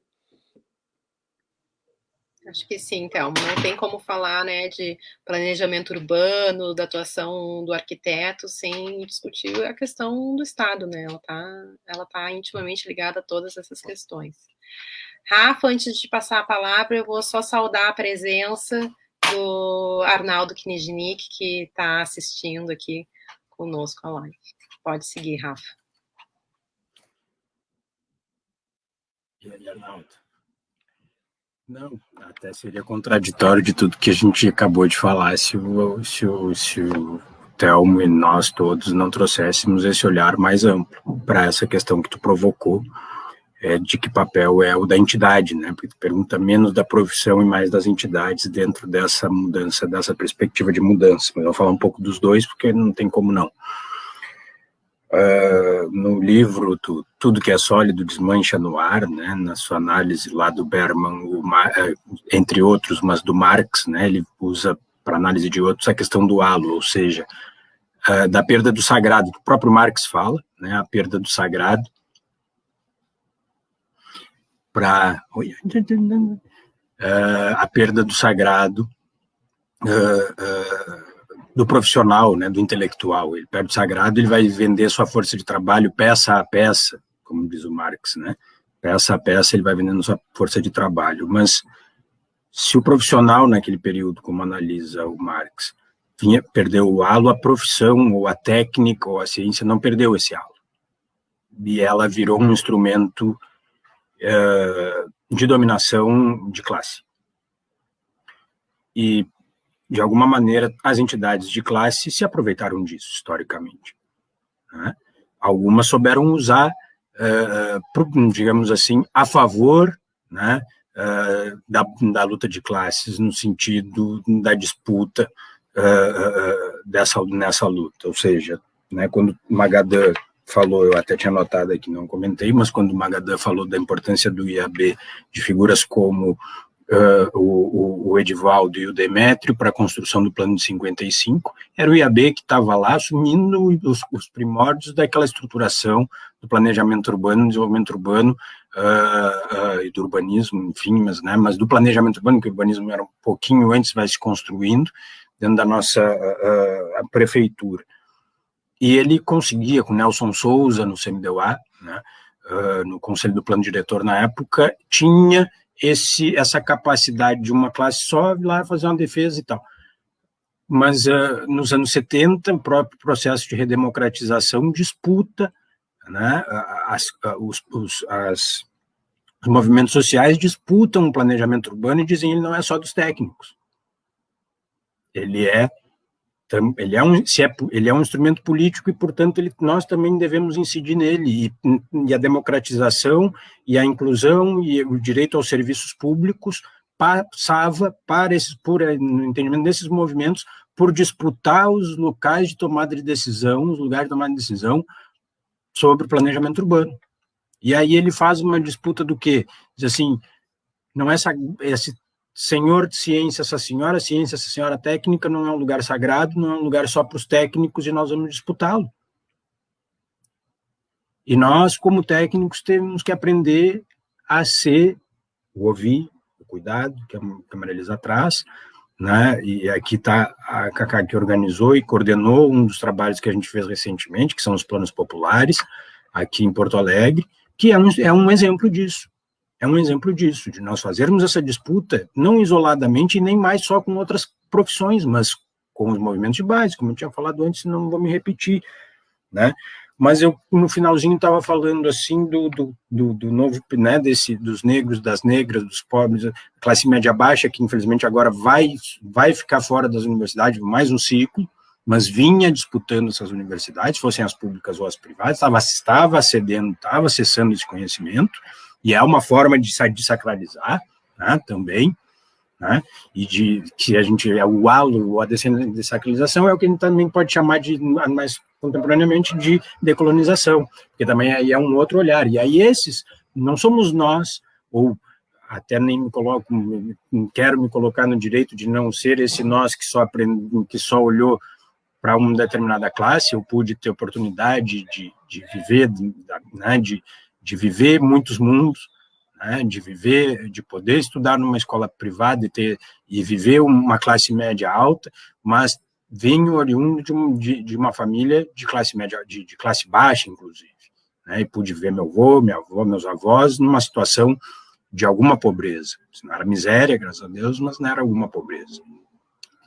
Acho que sim, Thelma. Não tem como falar, né, de planejamento urbano, da atuação do arquiteto, sem discutir a questão do Estado, né? Ela tá intimamente ligada a todas essas questões. Rafa, antes de passar a palavra, eu vou só saudar a presença do Arnaldo Kniznik, que está assistindo aqui conosco a live. Pode seguir, Rafa. E aí, Arnaldo? Não, até seria contraditório de tudo que a gente acabou de falar se o Thelmo e nós todos não trouxéssemos esse olhar mais amplo para essa questão que tu provocou, de que papel é o da entidade, né? Porque tu pergunta menos da profissão e mais das entidades dentro dessa mudança, dessa perspectiva de mudança. Mas eu vou falar um pouco dos dois, porque não tem como não. No livro Tudo que é Sólido Desmancha no Ar, né, na sua análise lá do Berman, entre outros, mas do Marx, né, ele usa para análise de outros a questão do halo, ou seja, da perda do sagrado, que o próprio Marx fala, né, a perda do sagrado, a perda do sagrado do profissional, né, do intelectual. Ele perde o sagrado, ele vai vender sua força de trabalho peça a peça, como diz o Marx, né? Peça a peça ele vai vendendo sua força de trabalho. Mas se o profissional naquele período, como analisa o Marx, perdeu o halo, a profissão ou a técnica ou a ciência não perdeu esse halo. E ela virou um instrumento de dominação de classe. E de alguma maneira, as entidades de classe se aproveitaram disso, historicamente, né? Algumas souberam usar, digamos assim, a favor, né, da luta de classes, no sentido da disputa nessa luta. Ou seja, né, quando Magadan falou, eu até tinha anotado aqui, não comentei, mas quando Magadan falou da importância do IAB, de figuras como o Edivaldo e o Demétrio para a construção do plano de 55, era o IAB que estava lá assumindo os primórdios daquela estruturação do planejamento urbano, desenvolvimento urbano e do urbanismo, enfim, mas do planejamento urbano, que o urbanismo era um pouquinho antes, vai se construindo dentro da nossa a prefeitura. E ele conseguia, com Nelson Souza no CMDUA, né, no Conselho do Plano Diretor na época, tinha essa capacidade de uma classe só ir lá fazer uma defesa e tal. Mas nos anos 70, o próprio processo de redemocratização disputa, né, os movimentos sociais disputam o planejamento urbano e dizem que ele não é só dos técnicos. Ele é um instrumento político e, portanto, nós também devemos incidir nele, e a democratização e a inclusão e o direito aos serviços públicos passava no entendimento desses movimentos, por disputar os locais de tomada de decisão, os lugares de tomada de decisão sobre o planejamento urbano. E aí ele faz uma disputa do quê? Diz assim, não é esse senhor de ciência, essa senhora técnica, não é um lugar sagrado, não é um lugar só para os técnicos, e nós vamos disputá-lo. E nós, como técnicos, temos que aprender a ser o ouvir, o cuidado, que a Maria Elisa traz, né? E aqui está a Cacá, que organizou e coordenou um dos trabalhos que a gente fez recentemente, que são os planos populares, aqui em Porto Alegre, que é um exemplo disso. É um exemplo disso, de nós fazermos essa disputa, não isoladamente, e nem mais só com outras profissões, mas com os movimentos de base, como eu tinha falado antes, não vou me repetir, né? Mas eu, no finalzinho, estava falando, assim, do novo, né, dos negros, das negras, dos pobres, classe média baixa, que, infelizmente, agora vai ficar fora das universidades, mais um ciclo, mas vinha disputando essas universidades, fossem as públicas ou as privadas, estava acessando esse conhecimento, e é uma forma de sacralizar, né, também, né, e que a gente, o halo, a dessacralização é o que a gente também pode chamar de, mais contemporaneamente, de decolonização, porque também aí é um outro olhar, e aí esses, não somos nós, ou até nem quero me colocar no direito de não ser esse nós que só olhou para uma determinada classe. Eu pude ter oportunidade de viver, né, de viver muitos mundos, né, de poder estudar numa escola privada e viver uma classe média alta, mas venho oriundo de uma família de classe média, de classe baixa, inclusive, né, e pude ver meu avô, minha avó, meus avós numa situação de alguma pobreza. Não era miséria, graças a Deus, mas não era alguma pobreza.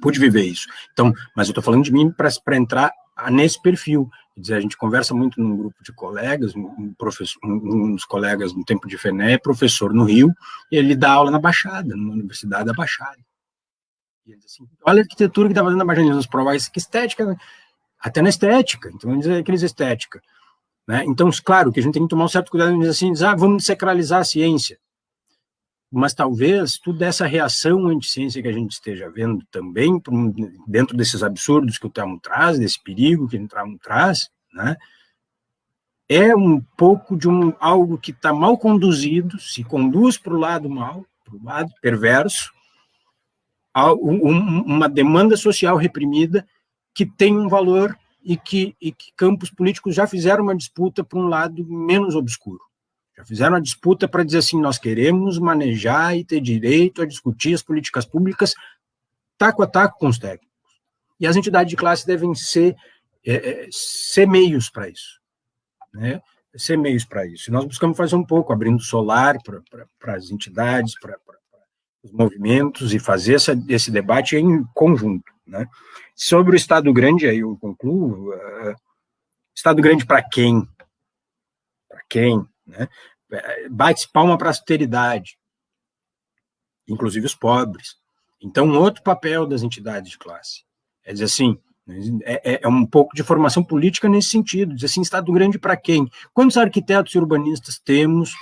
Pude viver isso. Então, mas eu estou falando de mim para entrar nesse perfil. Quer dizer, a gente conversa muito num grupo de colegas, um dos colegas no tempo de FENÉ é professor no Rio, e ele dá aula na Baixada, numa universidade da Baixada. E ele diz assim, olha a arquitetura que está fazendo na Baixada, nos provar isso, que estética, né? Até na estética, então vamos dizer aqueles estética. Né? Então, claro, que a gente tem que tomar um certo cuidado e dizer assim, vamos sacralizar a ciência. Mas talvez toda essa reação anti-ciência que a gente esteja vendo também, dentro desses absurdos que o Telmo traz, desse perigo que o Telmo traz, né, é um pouco de algo que está mal conduzido, se conduz para o lado mal, para o lado perverso, uma demanda social reprimida que tem um valor e que campos políticos já fizeram uma disputa para um lado menos obscuro. Já fizeram a disputa para dizer assim, nós queremos manejar e ter direito a discutir as políticas públicas taco a taco com os técnicos. E as entidades de classe devem ser meios para isso. Né? Ser meios para isso. E nós buscamos fazer um pouco, abrindo solar para as entidades, para os movimentos, e fazer esse debate em conjunto. Né? Sobre o Estado Grande, aí eu concluo, Estado Grande para quem? Para quem? Né? Bate palma para a austeridade, inclusive os pobres. Então, outro papel das entidades de classe é dizer assim, é um pouco de formação política nesse sentido, dizer assim, Estado Grande para quem? Quantos arquitetos e urbanistas temos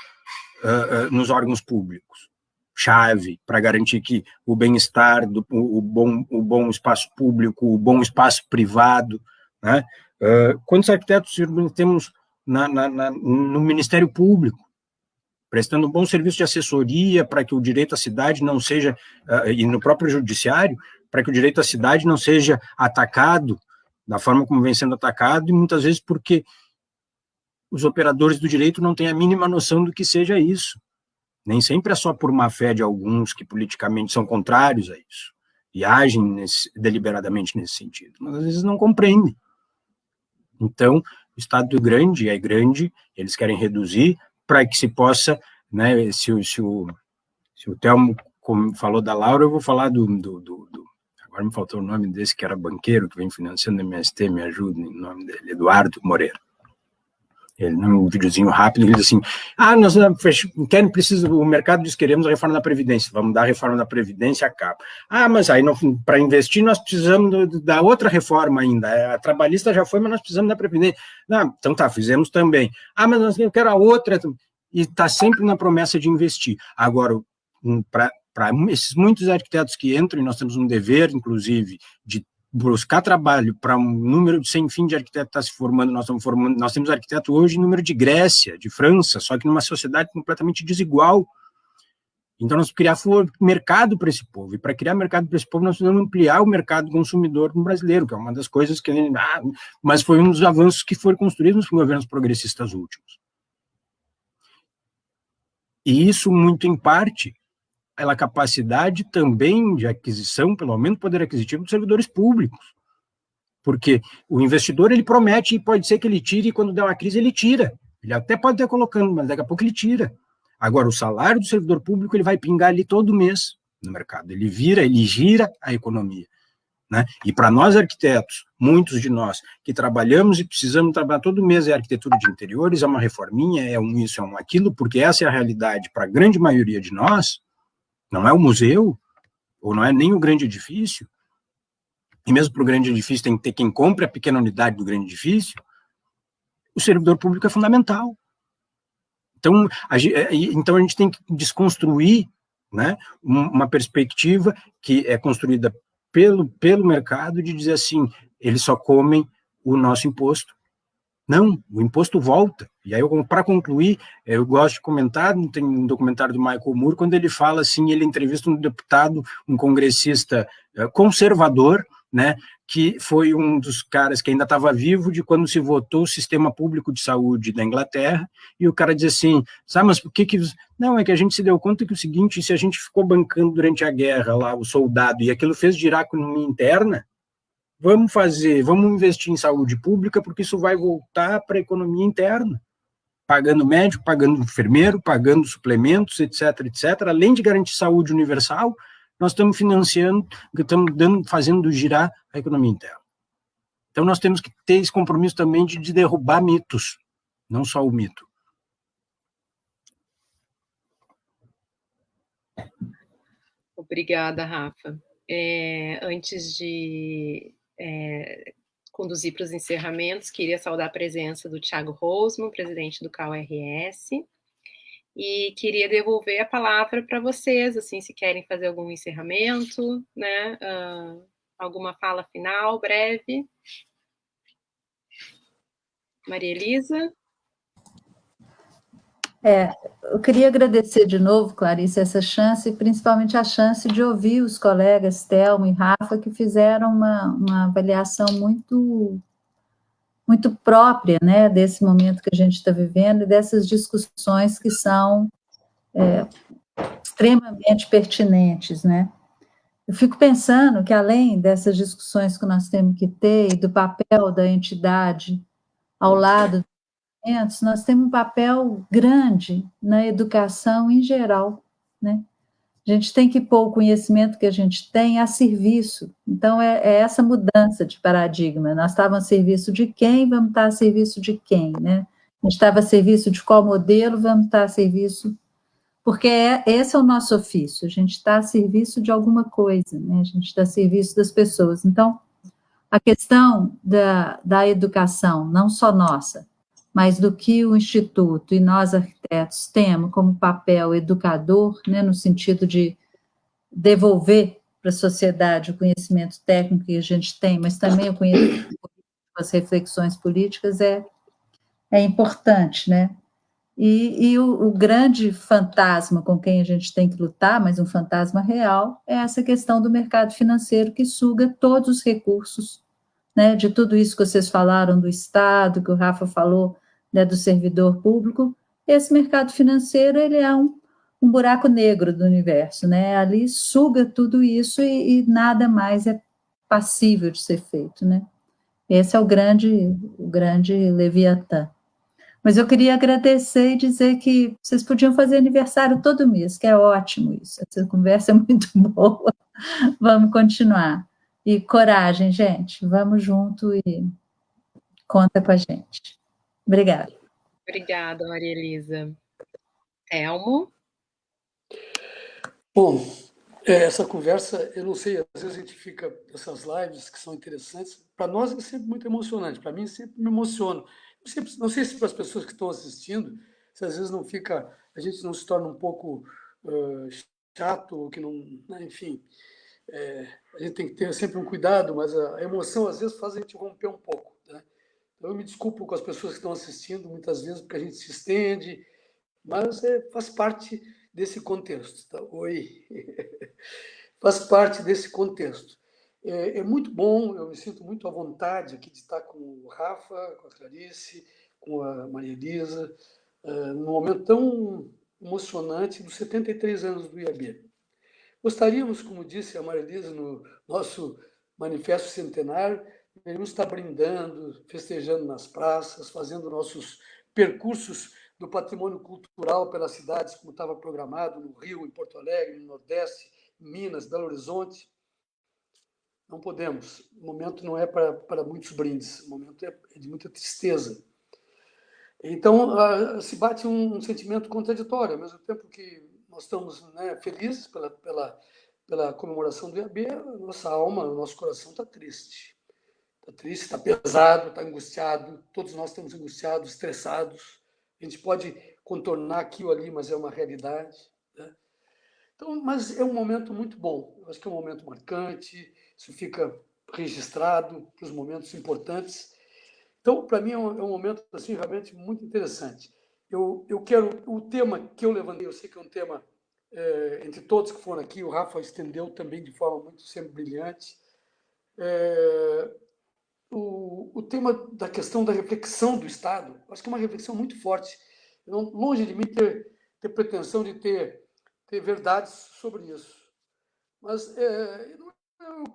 nos órgãos públicos? Chave para garantir que o bem-estar, o bom espaço público, o bom espaço privado, né? Quantos arquitetos e urbanistas temos no Ministério Público? prestando um bom serviço de assessoria para que o direito à cidade não seja, e no próprio judiciário, para que o direito à cidade não seja atacado da forma como vem sendo atacado, e muitas vezes porque os operadores do direito não têm a mínima noção do que seja isso. Nem sempre é só por má fé de alguns que politicamente são contrários a isso e agem deliberadamente nesse sentido, mas às vezes não compreendem. Então, o Estado é grande, eles querem reduzir para que se possa, né, se o Telmo falou da Laura, eu vou falar agora me faltou o nome desse que era banqueiro, que vem financiando o MST, me ajuda, o nome dele, Eduardo Moreira. Ele, num videozinho rápido, ele diz assim, nós precisa, o mercado diz que queremos a reforma da Previdência, vamos dar a reforma da Previdência, acaba. Mas aí para investir nós precisamos da outra reforma ainda, a trabalhista já foi, mas nós precisamos da Previdência. Então tá, fizemos também. Mas nós queremos a outra, e está sempre na promessa de investir. Agora, para esses muitos arquitetos que entram, e nós temos um dever, inclusive, de buscar trabalho para um número sem fim de arquiteto está se formando, nós temos arquiteto hoje em número de Grécia, de França, só que numa sociedade completamente desigual. Então, nós precisamos criar mercado para esse povo, e para criar mercado para esse povo, nós precisamos ampliar o mercado consumidor no brasileiro, que é uma das coisas que... mas foi um dos avanços que foram construídos nos governos progressistas últimos. E isso, muito em parte, pela capacidade também de aquisição, pelo aumento do poder aquisitivo dos servidores públicos. Porque o investidor, ele promete, e pode ser que ele tire, e quando der uma crise, ele tira. Ele até pode estar colocando, mas daqui a pouco ele tira. Agora, o salário do servidor público, ele vai pingar ali todo mês no mercado. Ele gira a economia. Né? E para nós arquitetos, muitos de nós que trabalhamos e precisamos trabalhar todo mês, é arquitetura de interiores, é uma reforminha, é um isso, é um aquilo, porque essa é a realidade para a grande maioria de nós. Não é o museu, ou não é nem o grande edifício, e mesmo para o grande edifício tem que ter quem compre a pequena unidade do grande edifício, o servidor público é fundamental. Então, a gente tem que desconstruir, né, uma perspectiva que é construída pelo mercado de dizer assim, eles só comem o nosso imposto. Não, o imposto volta. E aí, para concluir, eu gosto de comentar, tem um documentário do Michael Moore, quando ele fala assim, ele entrevista um deputado, um congressista conservador, né, que foi um dos caras que ainda estava vivo de quando se votou o sistema público de saúde da Inglaterra, e o cara diz assim, mas por que... Não, é que a gente se deu conta que o seguinte, se a gente ficou bancando durante a guerra lá, o soldado, e aquilo fez girar a economia interna, vamos investir em saúde pública, porque isso vai voltar para a economia interna, pagando médico, pagando enfermeiro, pagando suplementos, etc., etc., além de garantir saúde universal, nós estamos financiando, fazendo girar a economia interna. Então, nós temos que ter esse compromisso também de derrubar mitos, não só o mito. Obrigada, Rafa. Antes de conduzir para os encerramentos, queria saudar a presença do Thiago Rosman, presidente do CAU-RS, e queria devolver a palavra para vocês, assim, se querem fazer algum encerramento, né, alguma fala final, breve. Maria Elisa? Eu queria agradecer de novo, Clarice, essa chance, principalmente a chance de ouvir os colegas Telmo e Rafa, que fizeram uma avaliação muito, muito própria, né, desse momento que a gente está vivendo e dessas discussões que são extremamente pertinentes, né. Eu fico pensando que, além dessas discussões que nós temos que ter e do papel da entidade ao lado nós temos um papel grande na educação em geral, né? A gente tem que pôr o conhecimento que a gente tem a serviço. Então, é essa mudança de paradigma. Nós estávamos a serviço de quem, vamos estar a serviço de quem, né? A gente estava a serviço de qual modelo, vamos estar a serviço... Porque esse é o nosso ofício, a gente está a serviço de alguma coisa, né? A gente está a serviço das pessoas. Então, a questão da educação, não só nossa, mas do que o Instituto e nós, arquitetos, temos como papel educador, né, no sentido de devolver para a sociedade o conhecimento técnico que a gente tem, mas também o conhecimento político, as reflexões políticas, é importante, né? E o grande fantasma com quem a gente tem que lutar, mas um fantasma real, é essa questão do mercado financeiro que suga todos os recursos, né, de tudo isso que vocês falaram do Estado, que o Rafa falou, né, do servidor público. Esse mercado financeiro, ele é um buraco negro do universo, né? Ali suga tudo isso e nada mais é passível de ser feito, né? Esse é o grande Leviatã. Mas eu queria agradecer e dizer que vocês podiam fazer aniversário todo mês, que é ótimo isso. Essa conversa é muito boa. Vamos continuar. E coragem, gente. Vamos junto e conta com a gente. Obrigada. Obrigada, Maria Elisa. Telmo? Bom, essa conversa, eu não sei, às vezes a gente fica, essas lives que são interessantes, para nós é sempre muito emocionante, para mim sempre me emociona. Não sei se para as pessoas que estão assistindo, se às vezes não fica, a gente não se torna um pouco chato, ou que não, né, enfim, a gente tem que ter sempre um cuidado, mas a emoção às vezes faz a gente romper um pouco, né? Então eu me desculpo com as pessoas que estão assistindo, muitas vezes, porque a gente se estende, mas faz parte desse contexto. Tá? Oi. Faz parte desse contexto. É muito bom, eu me sinto muito à vontade aqui de estar com o Rafa, com a Clarice, com a Maria Elisa, num momento tão emocionante dos 73 anos do IAB. Gostaríamos, como disse a Maria Elisa no nosso manifesto centenário, deveríamos estar brindando, festejando nas praças, fazendo nossos percursos do patrimônio cultural pelas cidades, como estava programado, no Rio, em Porto Alegre, no Nordeste, em Minas, Belo Horizonte. Não podemos. O momento não é para muitos brindes, o momento é de muita tristeza. Então, se bate um sentimento contraditório, ao mesmo tempo que nós estamos, né, felizes pela comemoração do IAB, a nossa alma, o nosso coração está triste. Está triste, está pesado, está angustiado, todos nós estamos angustiados, estressados. A gente pode contornar aqui ou ali, mas é uma realidade, né? Então, mas é um momento muito bom. Eu acho que é um momento marcante, isso fica registrado para os momentos importantes. Então, para mim, é um momento assim, realmente muito interessante. Eu quero... O tema que eu levantei, eu sei que é um tema, entre todos que foram aqui, o Rafa estendeu também de forma muito sempre brilhante, o tema da questão da reflexão do Estado. Acho que é uma reflexão muito forte. Longe de mim ter pretensão de ter verdades sobre isso. Mas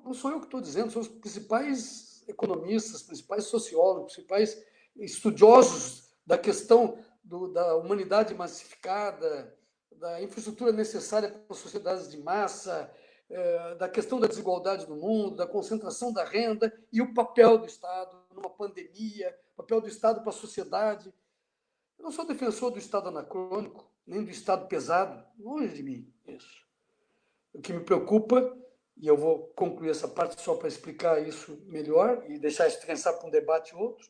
não sou eu que estou dizendo, são os principais economistas, principais sociólogos, principais estudiosos da questão da humanidade massificada, da infraestrutura necessária para sociedades de massa, da questão da desigualdade no mundo, da concentração da renda e o papel do Estado numa pandemia, o papel do Estado para a sociedade. Eu não sou defensor do Estado anacrônico, nem do Estado pesado, longe de mim isso. O que me preocupa, e eu vou concluir essa parte só para explicar isso melhor e deixar isso pensar para um debate outro,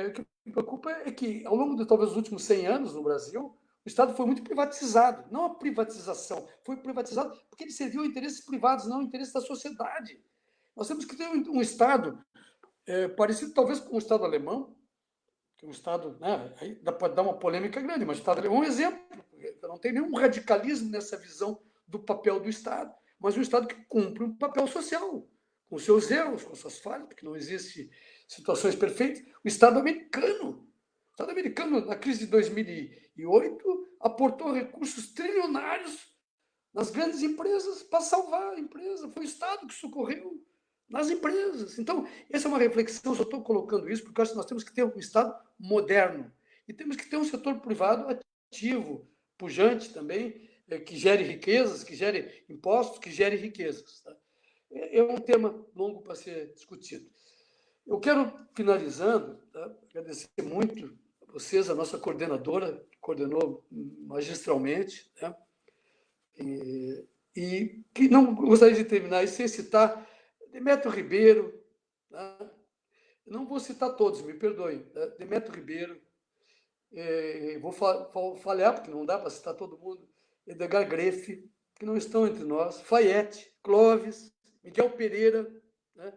o que me preocupa é que, ao longo de talvez os últimos 100 anos no Brasil, o Estado foi muito privatizado. Não a privatização, foi privatizado porque ele serviu a interesses privados, não a interesses da sociedade. Nós temos que ter um Estado parecido talvez com o Estado alemão, que é um Estado, né, aí dá para dar uma polêmica grande, mas o Estado alemão é um exemplo. Não tem nenhum radicalismo nessa visão do papel do Estado, mas um Estado que cumpre um papel social, com seus erros, com suas falhas, porque não existe situações perfeitas. O Estado americano, na crise de 2008, aportou recursos trilionários nas grandes empresas para salvar a empresa. Foi o Estado que socorreu nas empresas. Então, essa é uma reflexão, eu só estou colocando isso porque eu acho que nós temos que ter um Estado moderno e temos que ter um setor privado ativo, pujante também, que gere riquezas, que gere impostos, que gere riquezas. Tá? É um tema longo para ser discutido. Eu quero, finalizando, tá, agradecer muito a vocês, a nossa coordenadora, que coordenou magistralmente, né? E que não gostaria de terminar sem citar Demétrio Ribeiro, tá? Não vou citar todos, me perdoem, tá? Demétrio Ribeiro, vou falhar, porque não dá para citar todo mundo, Edgar Greff, que não estão entre nós, Fayette, Clóvis, Miguel Pereira, né?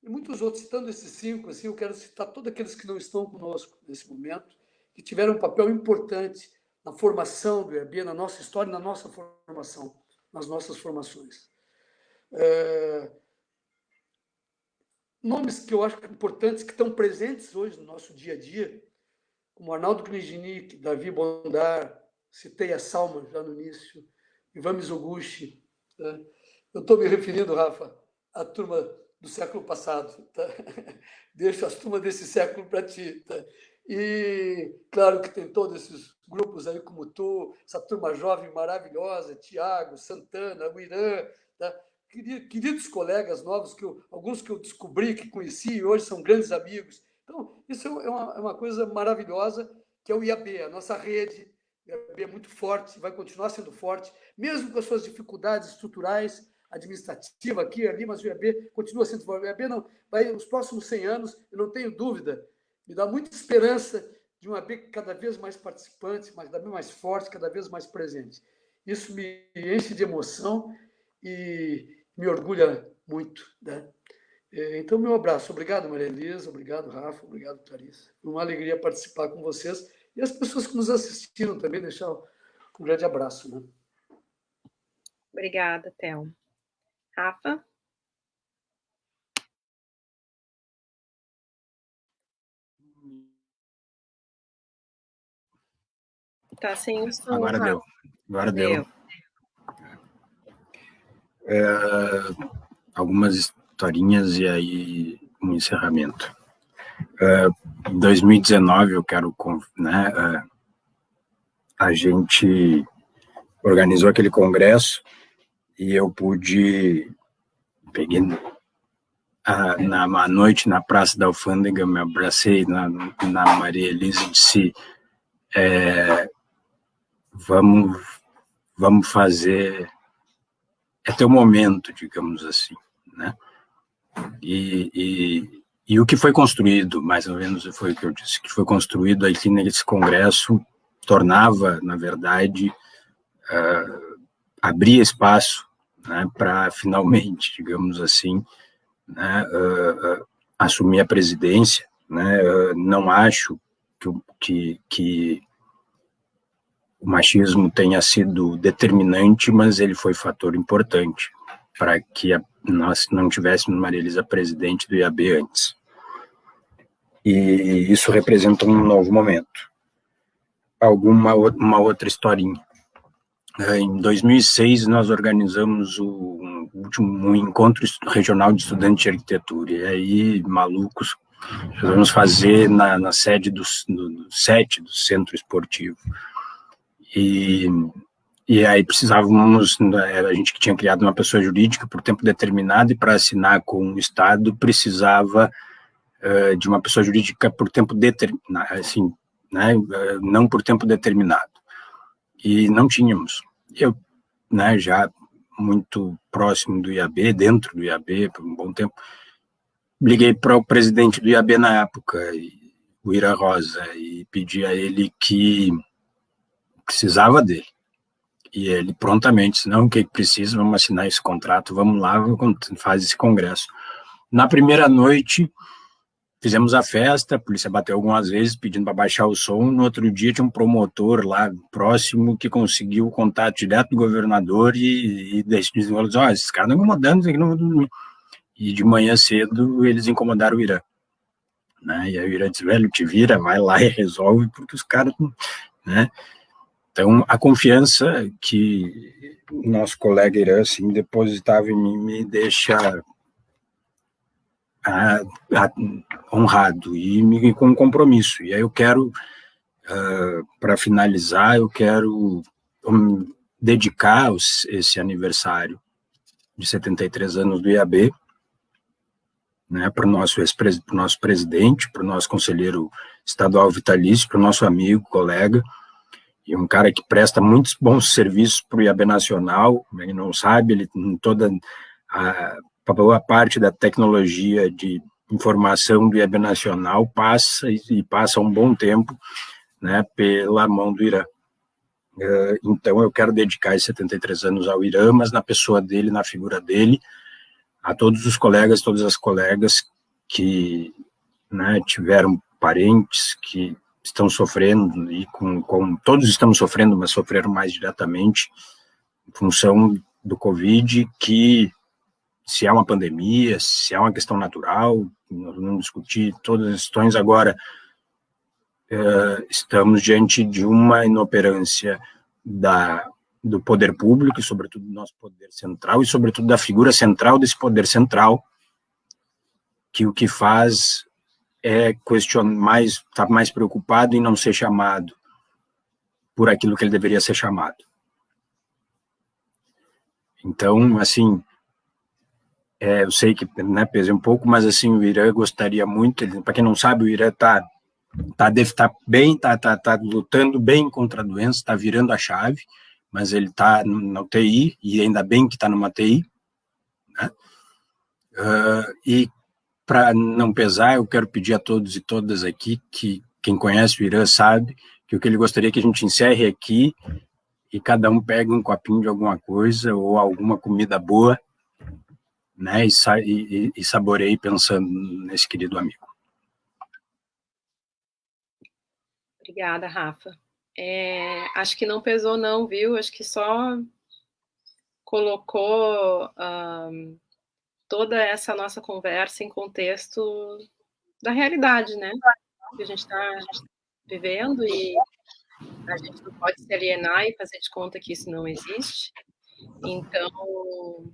E muitos outros. Citando esses 5, assim, eu quero citar todos aqueles que não estão conosco nesse momento, que tiveram um papel importante na formação do IAB, na nossa história, na nossa formação, nas nossas formações. Nomes que eu acho importantes, que estão presentes hoje no nosso dia a dia, como Arnaldo Kniznik, Davi Bondar, citei a Salma já no início, Ivan Mizoguchi. Tá? Eu estou me referindo, Rafa, à turma do século passado. Tá? Deixo as turmas desse século para ti. Tá? E, claro, que tem todos esses grupos aí como tu, essa turma jovem maravilhosa, Tiago, Santana, o Irã, tá? Queridos colegas novos, alguns que eu descobri, que conheci, e hoje são grandes amigos. Então, isso é uma coisa maravilhosa, que é o IAB, a nossa rede. O IAB é muito forte, vai continuar sendo forte, mesmo com as suas dificuldades estruturais, administrativas aqui e ali, mas o IAB continua sendo forte. O IAB não, vai, nos próximos 100 anos, eu não tenho dúvida, me dá muita esperança de um IAB cada vez mais participante, cada vez mais forte, cada vez mais presente. Isso me enche de emoção e me orgulha muito, né? Então, meu abraço. Obrigado, Maria Elisa. Obrigado, Rafa. Obrigado, Clarissa. Uma alegria participar com vocês. E as pessoas que nos assistiram também, deixar um grande abraço. Né? Obrigada, Thelma. Rafa? Tá sem o som. Agora deu. Agora deu. Algumas historinhas e aí um encerramento. Em 2019, eu quero, né, a gente organizou aquele congresso e eu peguei na noite na Praça da Alfândega, me abracei na Maria Elisa e disse, vamos fazer, é teu momento, digamos assim, né? E o que foi construído, mais ou menos foi o que eu disse, que foi construído aqui nesse congresso, tornava, na verdade, abria espaço, né, para finalmente, digamos assim, né, assumir a presidência. Né? Não acho que o machismo tenha sido determinante, mas ele foi fator importante para que nós não tivéssemos Maria Elisa presidente do IAB antes. E isso representa um novo momento. Uma outra historinha. Em 2006, nós organizamos um encontro regional de estudantes de arquitetura, e aí, malucos, vamos fazer na sede do SET, do Centro Esportivo. E aí precisávamos, a gente que tinha criado uma pessoa jurídica por tempo determinado, e para assinar com o Estado precisava de uma pessoa jurídica por tempo determinado, assim, né, não por tempo determinado. E não tínhamos. Eu, né, já muito próximo do IAB, dentro do IAB, por um bom tempo, liguei para o presidente do IAB na época, o Ira Rosa, e pedi a ele que precisava dele. E ele prontamente disse, não, o que precisa, vamos assinar esse contrato, vamos lá, faz esse congresso. Na primeira noite, fizemos a festa, a polícia bateu algumas vezes pedindo para baixar o som. No outro dia tinha um promotor lá próximo que conseguiu o contato direto do governador e falou assim, esses caras estão incomodando, isso aqui não vou dormir. E de manhã cedo eles incomodaram o Irã. Né? E aí o Irã disse, velho, te vira, vai lá e resolve, porque os caras... Né? Então, a confiança que o nosso colega Irã assim, depositava em mim me deixa honrado e com um compromisso. E aí eu quero, para finalizar, eu quero dedicar esse aniversário de 73 anos do IAB, né, para o nosso presidente, para o nosso conselheiro estadual vitalício, para o nosso amigo, colega, e um cara que presta muitos bons serviços para o IAB Nacional. Ele não sabe, ele em toda a parte da tecnologia de informação do IAB Nacional passa um bom tempo, né, pela mão do Irã. Então eu quero dedicar esses 73 anos ao Irã, mas na pessoa dele, na figura dele, a todos os colegas, todas as colegas que, né, tiveram parentes, que estão sofrendo, e com todos estamos sofrendo, mas sofreram mais diretamente, em função do Covid, que se é uma pandemia, se é uma questão natural, nós vamos discutir todas as questões. Agora, estamos diante de uma inoperância do poder público, e sobretudo do nosso poder central, e sobretudo da figura central desse poder central, que o que faz é estar mais preocupado em não ser chamado por aquilo que ele deveria ser chamado. Então, assim, eu sei que, né, pesei um pouco, mas assim, o Irã gostaria muito, para quem não sabe, o Irã está lutando bem contra a doença, está virando a chave, mas ele está na UTI, e ainda bem que está numa UTI, né? E para não pesar, eu quero pedir a todos e todas aqui, que quem conhece o Irã sabe, que o que ele gostaria que a gente encerre aqui, e cada um pegue um copinho de alguma coisa, ou alguma comida boa, né, e saboreie pensando nesse querido amigo. Obrigada, Rafa. Acho que não pesou não, viu? Acho que só colocou toda essa nossa conversa em contexto da realidade, né? Que a gente está vivendo, e a gente não pode se alienar e fazer de conta que isso não existe. Então,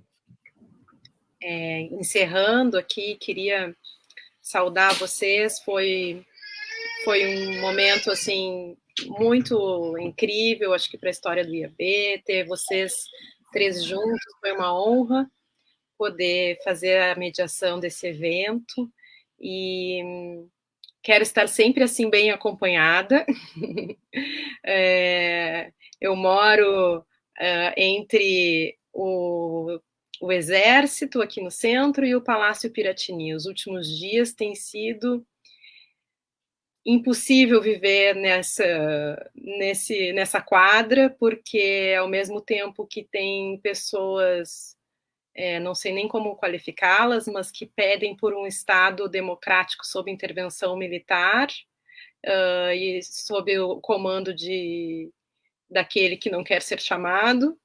encerrando aqui, queria saudar vocês. Foi um momento, assim, muito incrível, acho que para a história do IAB, ter vocês 3 juntos, foi uma honra poder fazer a mediação desse evento, e quero estar sempre assim bem acompanhada. Eu moro entre o Exército aqui no centro e o Palácio Piratini. Os últimos dias tem sido impossível viver nessa quadra, porque ao mesmo tempo que tem pessoas, não sei nem como qualificá-las, mas que pedem por um Estado democrático sob intervenção militar, e sob o comando daquele que não quer ser chamado.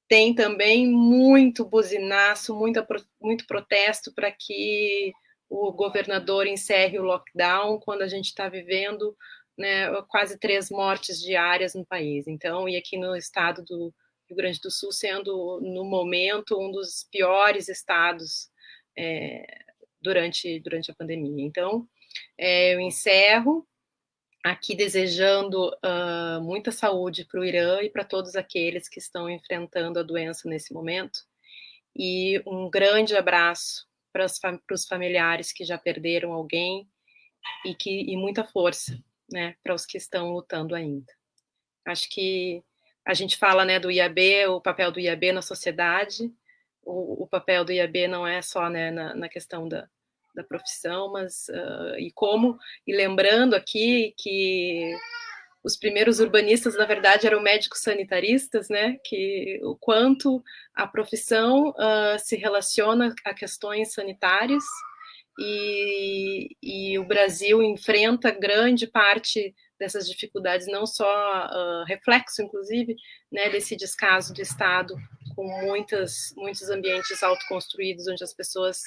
Tem também muito buzinaço, muito protesto para que o governador encerre o lockdown, quando a gente está vivendo, né, quase 3 mortes diárias no país. Então, e aqui no estado do Rio Grande do Sul sendo, no momento, um dos piores estados durante a pandemia. Então, eu encerro aqui desejando muita saúde para o Irã e para todos aqueles que estão enfrentando a doença nesse momento, e um grande abraço para os familiares que já perderam alguém, e muita força, né, para os que estão lutando ainda. Acho que a gente fala, né, do IAB, o papel do IAB na sociedade. O papel do IAB não é só, né, na questão da profissão, mas e lembrando aqui que os primeiros urbanistas, na verdade, eram médicos sanitaristas, né? Que o quanto a profissão se relaciona a questões sanitárias, e o Brasil enfrenta grande parte dessas dificuldades, não só reflexo, inclusive, né, desse descaso do Estado, com muitos ambientes autoconstruídos, onde as pessoas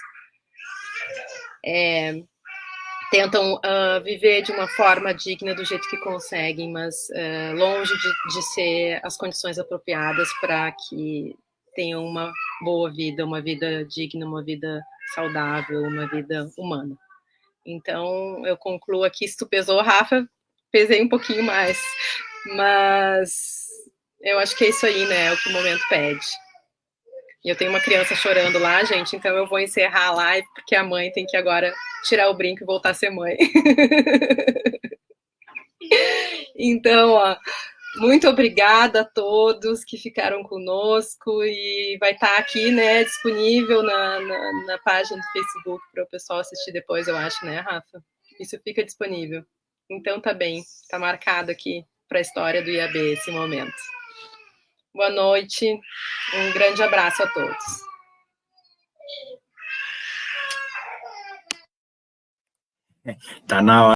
tentam viver de uma forma digna do jeito que conseguem, mas longe de ser as condições apropriadas para que tenham uma boa vida, uma vida digna, uma vida saudável, uma vida humana. Então, eu concluo aqui. Se tu pesou, Rafa, pesei um pouquinho mais, mas eu acho que é isso aí, né? É o que o momento pede. E eu tenho uma criança chorando lá, gente, então eu vou encerrar a live, porque a mãe tem que agora tirar o brinco e voltar a ser mãe. Então, muito obrigada a todos que ficaram conosco, e vai estar aqui, né, disponível na página do Facebook para o pessoal assistir depois, eu acho, né, Rafa? Isso fica disponível. Então tá bem, tá marcado aqui para a história do IAB esse momento. Boa noite, um grande abraço a todos. Tá na hora.